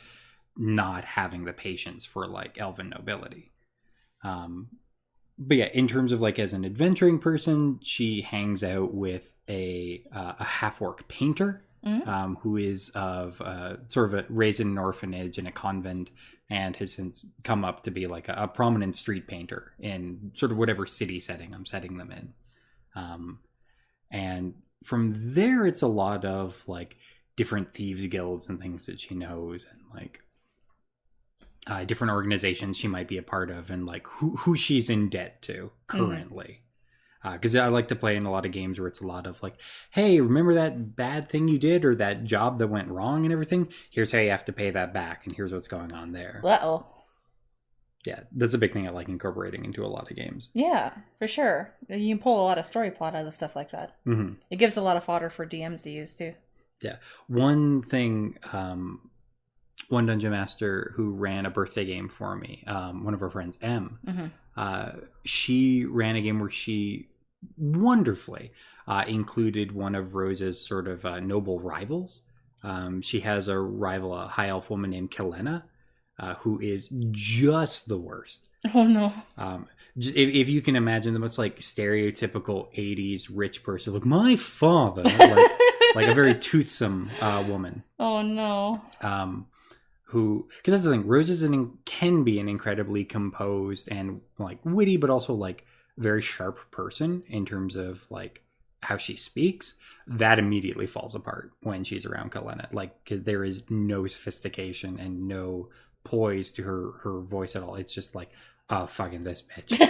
not having the patience for, like, elven nobility. But yeah, in terms of, like, as an adventuring person, she hangs out with a half-orc painter who is of sort of raised in an orphanage in a convent and has since come up to be like a prominent street painter in sort of whatever city setting I'm setting them in. And from there, it's a lot of, like, different thieves guilds and things that she knows, and, like, different organizations she might be a part of, and, like, who she's in debt to currently. Because I like to play in a lot of games where it's a lot of, like, hey, remember that bad thing you did or that job that went wrong and everything? Here's how you have to pay that back, and here's what's going on there. Uh-oh. Yeah, that's a big thing I like incorporating into a lot of games. Yeah, for sure. You can pull a lot of story plot out of stuff like that. It gives a lot of fodder for DMs to use, too. Yeah. One thing, one dungeon master who ran a birthday game for me, one of her friends, M, she ran a game where she wonderfully included one of Rose's sort of noble rivals. She has a rival, a high elf woman named Kelena, who is just the worst. Oh, no. If you can imagine the most, like, stereotypical 80s rich person, like my father, like a very toothsome woman. Oh, no. Who, because that's the thing, Rose can be an incredibly composed and, like, witty, but also, like, very sharp person in terms of, like, how she speaks. That immediately falls apart when she's around Kalena. Like, 'cause there is no sophistication and no poise to her voice at all. It's just like, oh, fucking this bitch.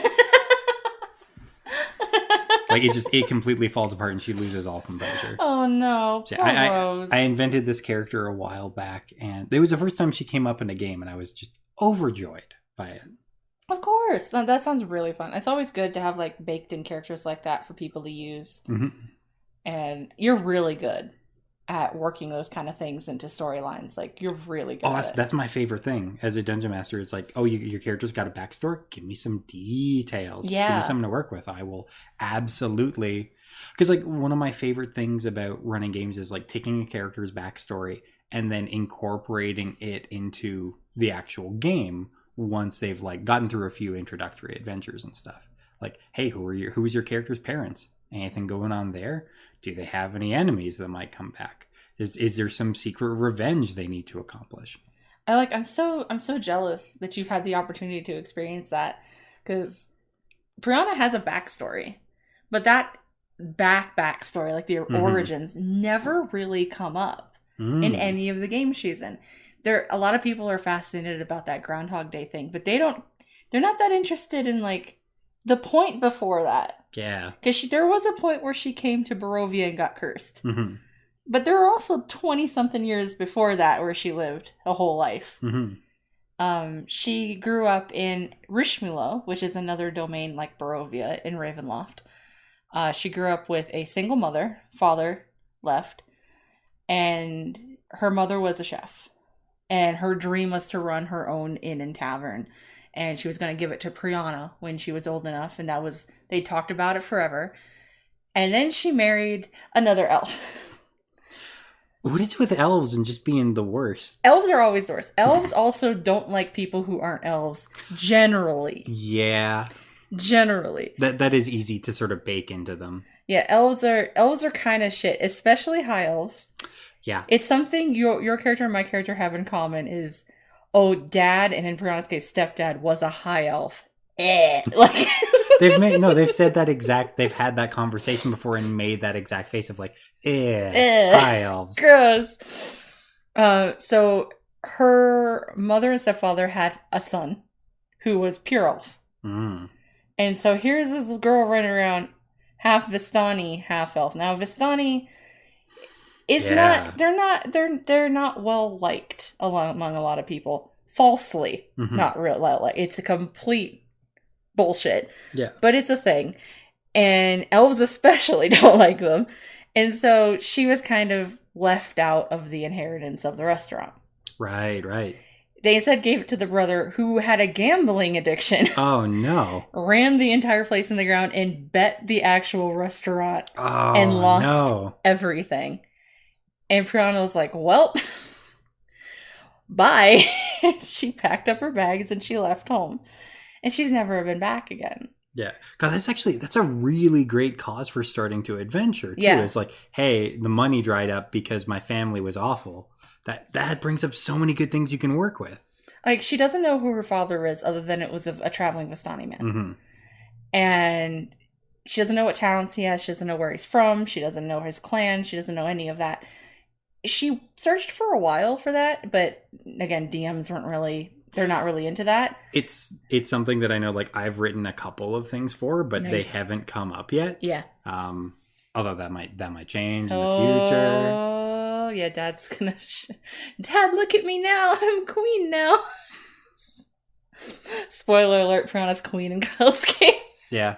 Like, it completely falls apart and she loses all composure. Oh, no. So Poor Rose. I invented this character a while back, and it was the first time she came up in a game, and I was just overjoyed by it. Of course. That sounds really fun. It's always good to have, like, baked in characters like that for people to use. And you're really good. at working those kind of things into storylines. Like, you're really good at it. That's my favorite thing as a dungeon master. It's like, oh, your character's got a backstory? Give me some details. Yeah. Give me something to work with. I will absolutely... Because, like, one of my favorite things about running games is, like, taking a character's backstory and then incorporating it into the actual game once they've, like, gotten through a few introductory adventures and stuff. Like, hey, who was your character's parents? Anything going on there? Do they have any enemies that might come back? Is there some secret revenge they need to accomplish? I'm so jealous that you've had the opportunity to experience that, because Brianna has a backstory, but that backstory, like the origins, never really come up in any of the games she's in. A lot of people are fascinated about that Groundhog Day thing, but they're not that interested in, like, the point before that. Yeah. Because there was a point where she came to Barovia and got cursed. But there were also 20-something years before that where she lived a whole life. She grew up in Rishmulo, which is another domain like Barovia in Ravenloft. She grew up with a single mother. Father left. And her mother was a chef. And her dream was to run her own inn and tavern. And she was going to give it to Brianna when she was old enough. And they talked about it forever. And then she married another elf. What is with elves and just being the worst? Elves are always the worst. Elves also don't like people who aren't elves, generally. Yeah. Generally. That is easy to sort of bake into them. Yeah, elves are kind of shit, especially high elves. Yeah. It's something your character and my character have in common is... Oh, dad, and in Brianna's case, stepdad was a high elf. Like they've said that they've had that conversation before and made that exact face of like, high elves. Gross. So her mother and stepfather had a son who was pure elf. And so here's this girl running around half Vistani, half elf. Now Vistani is they're not well liked among a lot of people. Falsely. Not real like it's a complete bullshit. Yeah. But it's a thing. And elves especially don't like them. And so she was kind of left out of the inheritance of the restaurant. Right. They instead gave it to the brother who had a gambling addiction. Oh, no. Ran the entire place in the ground and bet the actual restaurant and lost everything. And Brianna was like, well, bye. She packed up her bags and she left home. And she's never been back again. Yeah. God, that's a really great cause for starting to adventure, too. Yeah. It's like, hey, the money dried up because my family was awful. That brings up so many good things you can work with. Like, she doesn't know who her father is other than it was a traveling Vistani man. And she doesn't know what talents he has. She doesn't know where he's from. She doesn't know his clan. She doesn't know any of that. She searched for a while for that, but again, DMs they're not really into that. It's something that I know, like, I've written a couple of things for, but they haven't come up yet. Yeah. Although that might change in the future. Oh, yeah, Dad's gonna... Dad, look at me now. I'm queen now. Spoiler alert, Brianna's queen in Kyle's game. Yeah.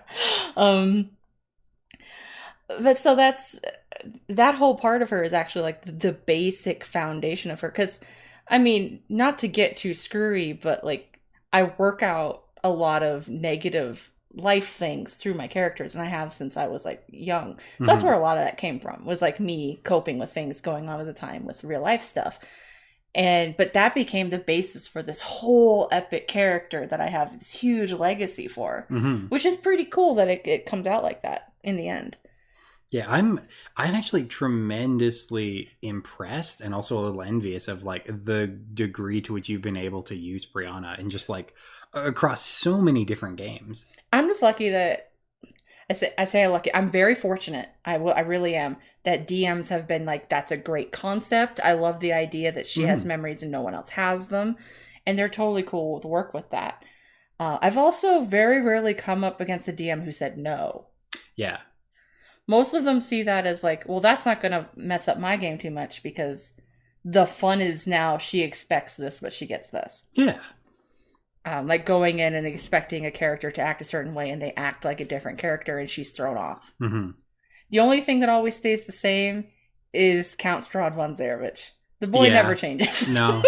But so that whole part of her is actually like the basic foundation of her. Because, I mean, not to get too screwy, but like I work out a lot of negative life things through my characters, and I have since I was like young. So that's where a lot of that came from, was like me coping with things going on at the time with real life stuff. But that became the basis for this whole epic character that I have this huge legacy for, which is pretty cool that it comes out like that in the end. Yeah, I'm actually tremendously impressed and also a little envious of like the degree to which you've been able to use Brianna and just like across so many different games. I'm just lucky that I say I'm lucky. I'm very fortunate. I really am, that DMs have been like, that's a great concept. I love the idea that she has memories and no one else has them, and they're totally cool with work with that. I've also very rarely come up against a DM who said no. Yeah. Most of them see that as like, well, that's not going to mess up my game too much because the fun is now she expects this, but she gets this. Yeah. Like going in and expecting a character to act a certain way and they act like a different character and she's thrown off. The only thing that always stays the same is Count Strahd von Zarovich. The boy never changes. No.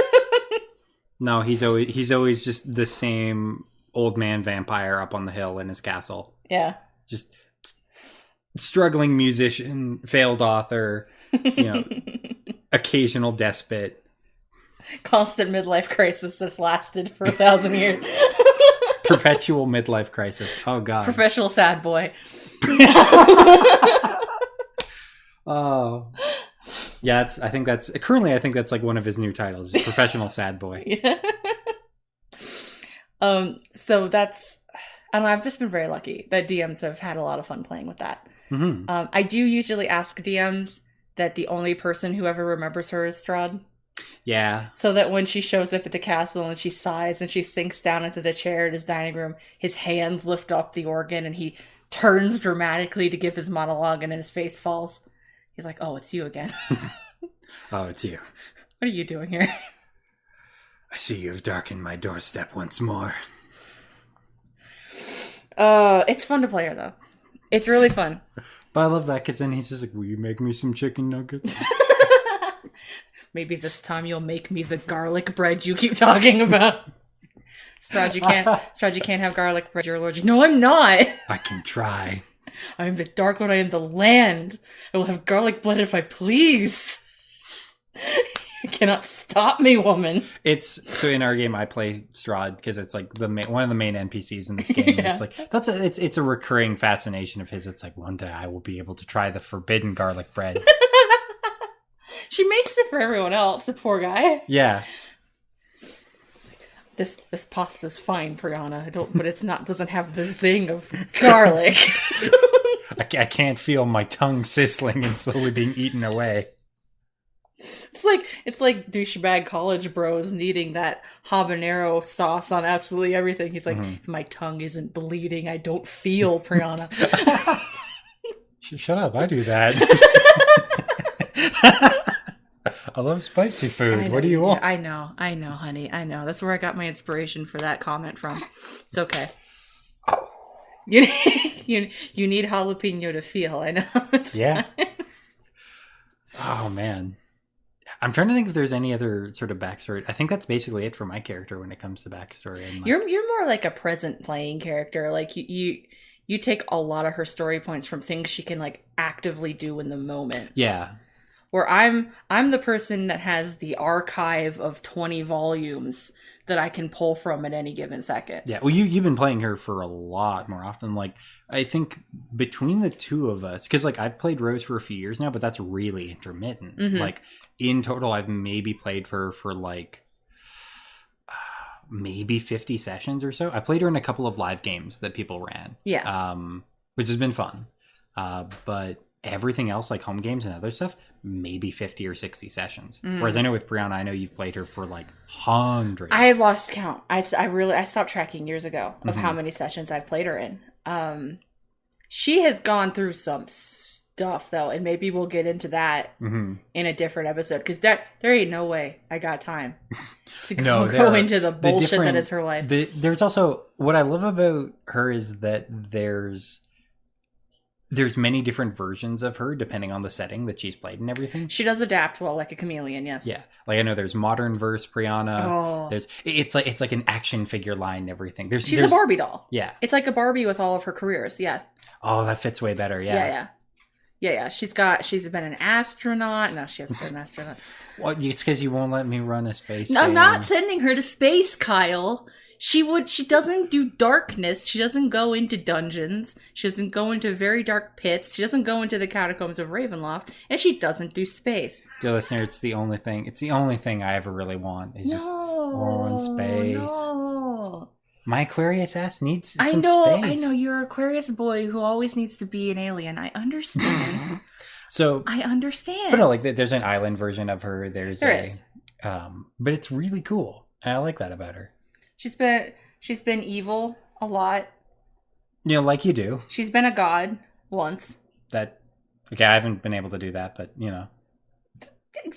No, he's always just the same old man vampire up on the hill in his castle. Yeah. Just struggling musician, failed author, occasional despot. Constant midlife crisis that's lasted for 1,000 years. Perpetual midlife crisis. Oh, God. Professional sad boy. Oh. Yeah, I think that's like one of his new titles, Professional Sad Boy. Yeah. So that's, I don't know, I've just been very lucky that DMs have had a lot of fun playing with that. Mm-hmm. I do usually ask DMs that the only person who ever remembers her is Strahd. Yeah. So that when she shows up at the castle and she sighs and she sinks down into the chair in his dining room, his hands lift up the organ and he turns dramatically to give his monologue and then his face falls. He's like, oh, it's you again. Oh, it's you. What are you doing here? I see you've darkened my doorstep once more. It's fun to play her, though. It's really fun. But I love that, because then he's just like, will you make me some chicken nuggets? Maybe this time you'll make me the garlic bread you keep talking about. Strahd, you can't have garlic bread. You're allergic. No, I'm not. I can try. I am the Dark Lord. I am the land. I will have garlic bread if I please. You cannot stop me, woman. So in our game, I play Strahd because it's like one of the main NPCs in this game. Yeah. It's like it's a recurring fascination of his. It's like one day I will be able to try the forbidden garlic bread. She makes it for everyone else. The poor guy. Yeah. This pasta's fine, Priyana. But it's not. Doesn't have the zing of garlic. I can't feel my tongue sizzling and slowly being eaten away. It's like douchebag college bros needing that habanero sauce on absolutely everything. He's like, if my tongue isn't bleeding, I don't feel, Priyana. Shut up! I do that. I love spicy food. What do you want? I know, honey. I know. That's where I got my inspiration for that comment from. It's okay. Oh. You need jalapeno to feel. I know. Yeah. Oh, man. I'm trying to think if there's any other sort of backstory. I think that's basically it for my character when it comes to backstory. You're more like a present playing character. Like you take a lot of her story points from things she can like actively do in the moment. Yeah. Where I'm the person that has the archive of 20 volumes that I can pull from at any given second. Yeah, well, you've been playing her for a lot more often. Like, I think between the two of us, because like I've played Rose for a few years now, but that's really intermittent. Mm-hmm. Like in total, I've maybe played her for like maybe 50 sessions or so. I played her in a couple of live games that people ran. Yeah, which has been fun. But everything else, like home games and other stuff, maybe 50 or 60 sessions. Whereas I know with Brianna, I know you've played her for like hundreds. I lost count. I stopped tracking years ago of how many sessions I've played her in. She has gone through some stuff though, and maybe we'll get into that in a different episode, because there ain't no way I got time to go into the bullshit that is her life. There's also, what I love about her is that there's many different versions of her depending on the setting that she's played and everything. She does adapt well, like a chameleon, yes. Yeah. Like I know there's modern verse Brianna. Oh. It's like an action figure line and everything. She's a Barbie doll. Yeah. It's like a Barbie with all of her careers, yes. Oh, that fits way better, yeah. Yeah. She's been an astronaut. No, she hasn't been an astronaut. Well, it's because you won't let me run a space No, game. I'm not sending her to space, Kyle. She doesn't do darkness. She doesn't go into dungeons. She doesn't go into very dark pits. She doesn't go into the catacombs of Ravenloft. And she doesn't do space. Dear listener, it's the only thing I ever really want is just run space. No. My Aquarius ass needs some space. I know. You're an Aquarius boy who always needs to be an alien. I understand. I understand. But no, like there's an island version of her. There is. But it's really cool. And I like that about her. She's been evil a lot. You know, like you do. She's been a god once. I haven't been able to do that, but you know.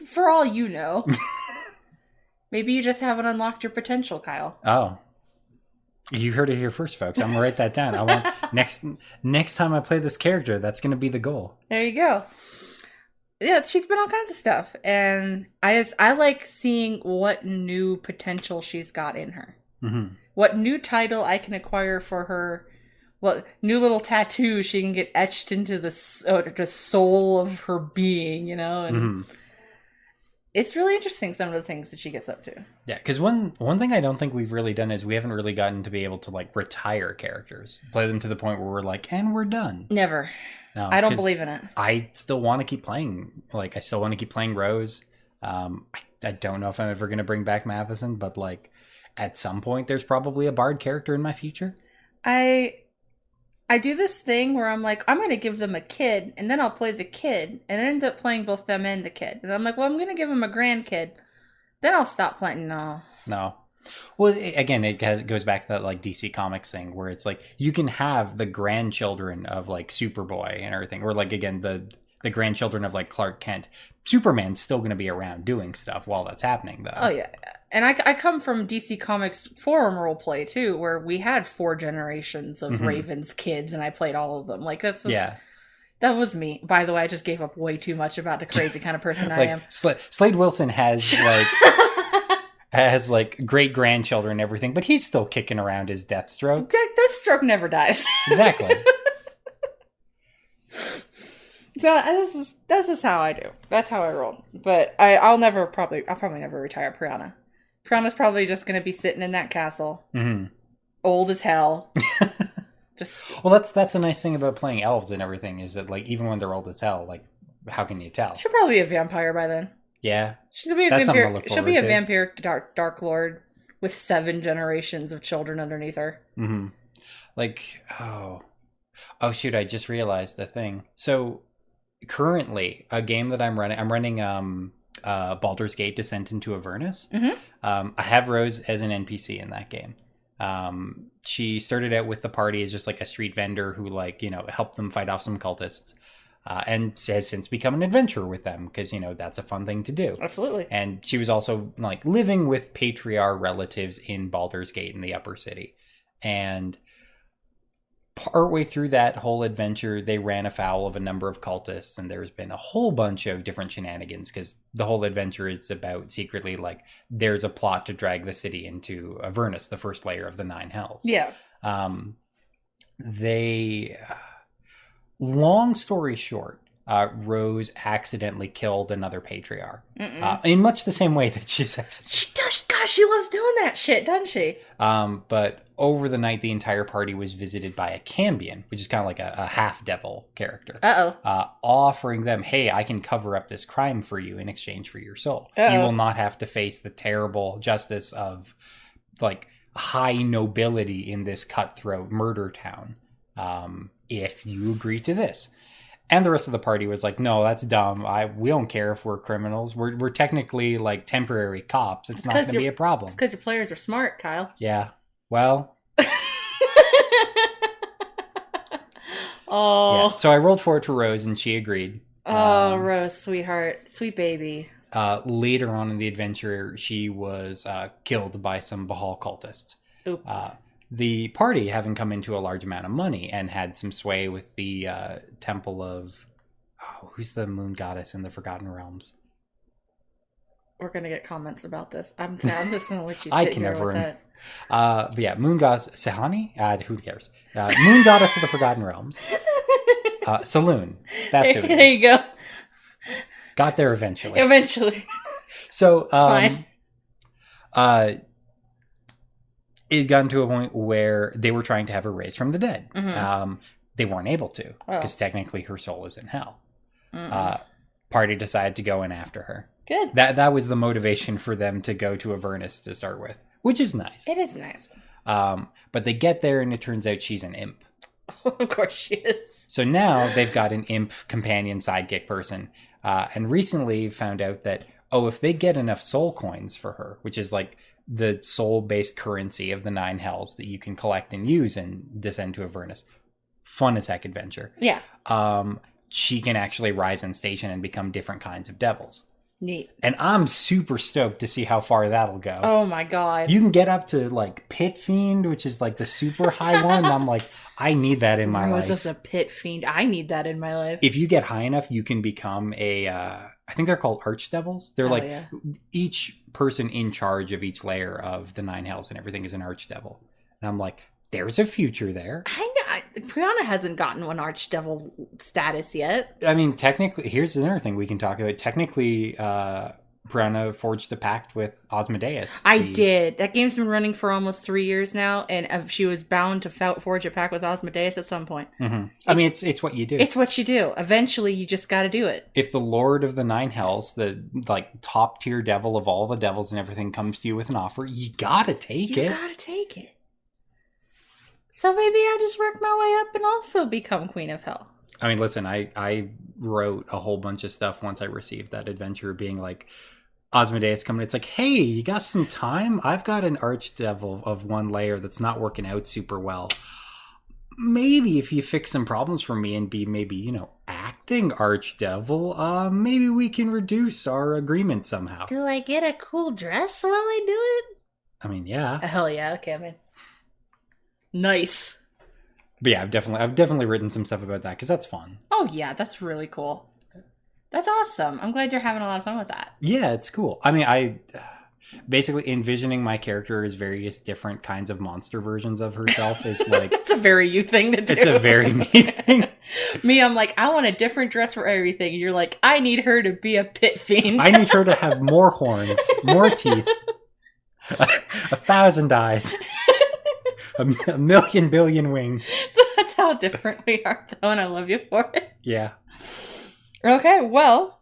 For all you know. Maybe you just haven't unlocked your potential, Kyle. Oh. You heard it here first, folks. I'm gonna write that down. I want next time I play this character, that's gonna be the goal. There you go. Yeah, she's been all kinds of stuff, and I like seeing what new potential she's got in her. Mm-hmm. What new title I can acquire for her. What new little tattoo she can get etched into the soul of her being, you know? And it's really interesting, some of the things that she gets up to. Yeah, because one thing I don't think we've really done is we haven't really gotten to be able to, like, retire characters. Play them to the point where we're like, and we're done. Never. No, I don't believe in it. I still want to keep playing. Like, I still want to keep playing Rose. I don't know if I'm ever going to bring back Matheson, but, like, at some point there's probably a bard character in my future. I do this thing where I'm like, I'm going to give them a kid, and then I'll play the kid, and end up playing both them and the kid. And I'm like, well, I'm going to give him a grandkid. Then I'll stop playing. No. Well, again, it goes back to that, like, DC Comics thing where it's like you can have the grandchildren of, like, Superboy and everything, or, like, again, the grandchildren of, like, Clark Kent. Superman's still going to be around doing stuff while that's happening, though. Oh yeah, and I come from DC Comics forum roleplay too, where we had 4 generations of Raven's kids, and I played all of them. Like that's just, that was me. By the way, I just gave up way too much about the crazy kind of person I am. Slade Wilson has like. Has, like, great-grandchildren and everything, but he's still kicking around his Deathstroke. Deathstroke never dies. Exactly. So this is how I do. That's how I roll. But I'll probably never retire Priyanna. Priyanna's probably just going to be sitting in that castle. Mm-hmm. Old as hell. Well, that's a nice thing about playing elves and everything, is that, like, even when they're old as hell, like, how can you tell? She'll probably be a vampire by then. Yeah. She'll be a vampire. She'll be a vampiric dark lord with 7 generations of children underneath her. Mm-hmm. Like, oh shoot! I just realized the thing. So currently, a game that I'm running Baldur's Gate: Descent into Avernus. Mm-hmm. I have Rose as an NPC in that game. She started out with the party as just like a street vendor who, like, you know, helped them fight off some cultists. And has since become an adventurer with them because, you know, that's a fun thing to do. Absolutely. And she was also, like, living with patriarch relatives in Baldur's Gate in the upper city. And partway through that whole adventure, they ran afoul of a number of cultists, and there's been a whole bunch of different shenanigans because the whole adventure is about secretly, like, there's a plot to drag the city into Avernus, the first layer of the 9 hells. Yeah. Long story short, Rose accidentally killed another patriarch. In much the same way that she's She does. Gosh, she loves doing that shit, doesn't she? But over the night, the entire party was visited by a Cambion, which is kind of like a half-devil character. Offering them, hey, I can cover up this crime for you in exchange for your soul. You will not have to face the terrible justice of, like, high nobility in this cutthroat murder town. If you agree to this. And the rest of the party was like, no, that's dumb. We don't care if we're criminals. We're technically, like, temporary cops. It's not going to be a problem. It's because your players are smart, Kyle. Yeah. Well. Oh. Yeah. So I rolled for it to Rose, and she agreed. Oh, Rose, sweetheart. Sweet baby. Later on in the adventure, she was killed by some Bahal cultists. Oop. The party, having come into a large amount of money and had some sway with the temple of... who's the moon goddess in the Forgotten Realms? We're going to get comments about this. I'm just going to let you sit I can here never with that. But yeah, moon goddess... Sehani? Who cares? Moon goddess of the Forgotten Realms. Saloon. That's who it is. There you go. Got there eventually. So, fine. It got to a point where they were trying to have her raised from the dead. Mm-hmm. They weren't able to because technically her soul is in hell. Party decided to go in after her. Good. That was the motivation for them to go to Avernus to start with, which is nice. It is nice. But they get there and it turns out she's an imp. Of course she is. So now they've got an imp companion sidekick person. And recently found out that, if they get enough soul coins for her, which is like the soul-based currency of the 9 hells that you can collect and use and descend to Avernus. Fun as heck adventure. Yeah. She can actually rise in station and become different kinds of devils. Neat. And I'm super stoked to see how far that'll go. Oh my god. You can get up to like Pit Fiend, which is like the super high one. And I'm like, I need that in my life. Is this a Pit Fiend? I need that in my life. If you get high enough, you can become I think they're called Archdevils. They're each person in charge of each layer of the 9 hells and everything is an Archdevil. And I'm like, there's a future there. Priyana hasn't gotten one Archdevil status yet. I mean, technically, here's another thing we can talk about. Technically, Priyana forged a pact with Asmodeus. I did. That game's been running for almost 3 years now, and she was bound to forge a pact with Asmodeus at some point. Mm-hmm. I mean, it's what you do. It's what you do. Eventually, you just got to do it. If the Lord of the 9 hells, the top tier devil of all the devils and everything, comes to you with an offer, you gotta take it. You gotta take it. So maybe I just work my way up and also become Queen of Hell. I mean, listen, I wrote a whole bunch of stuff once I received that adventure being like, Asmodeus coming, it's like, hey, you got some time? I've got an Archdevil of 1 layer that's not working out super well. Maybe if you fix some problems for me and be maybe, acting Archdevil, maybe we can reduce our agreement somehow. Do I get a cool dress while I do it? I mean, yeah. Hell yeah, okay, man. Nice. But yeah, I've definitely written some stuff about that because that's fun. Oh yeah, that's really cool. That's awesome. I'm glad you're having a lot of fun with that. Yeah, it's cool. I mean, I basically envisioning my character as various different kinds of monster versions of herself is like... It's a very you thing to do. It's a very me thing. Me, I'm like, I want a different dress for everything. And you're like, I need her to be a pit fiend. I need her to have more horns, more teeth, 1,000 eyes. A million billion wings. So that's how different we are, though, and I love you for it. Yeah. Okay, well,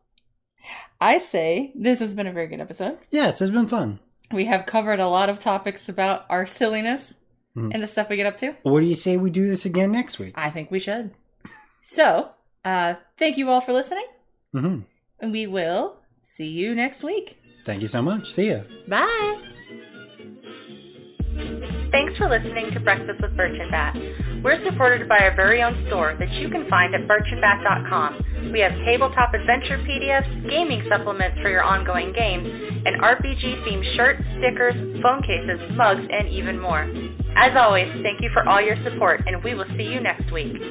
I say this has been a very good episode. Yes, it's been fun. We have covered a lot of topics about our silliness and the stuff we get up to. What do you say we do this again next week? I think we should. So, thank you all for listening. Mm-hmm. And we will see you next week. Thank you so much. See ya. Bye. Thanks for listening to Breakfast with Birch and Bat. We're supported by our very own store that you can find at birchandbat.com. We have tabletop adventure PDFs, gaming supplements for your ongoing games, and RPG-themed shirts, stickers, phone cases, mugs, and even more. As always, thank you for all your support, and we will see you next week.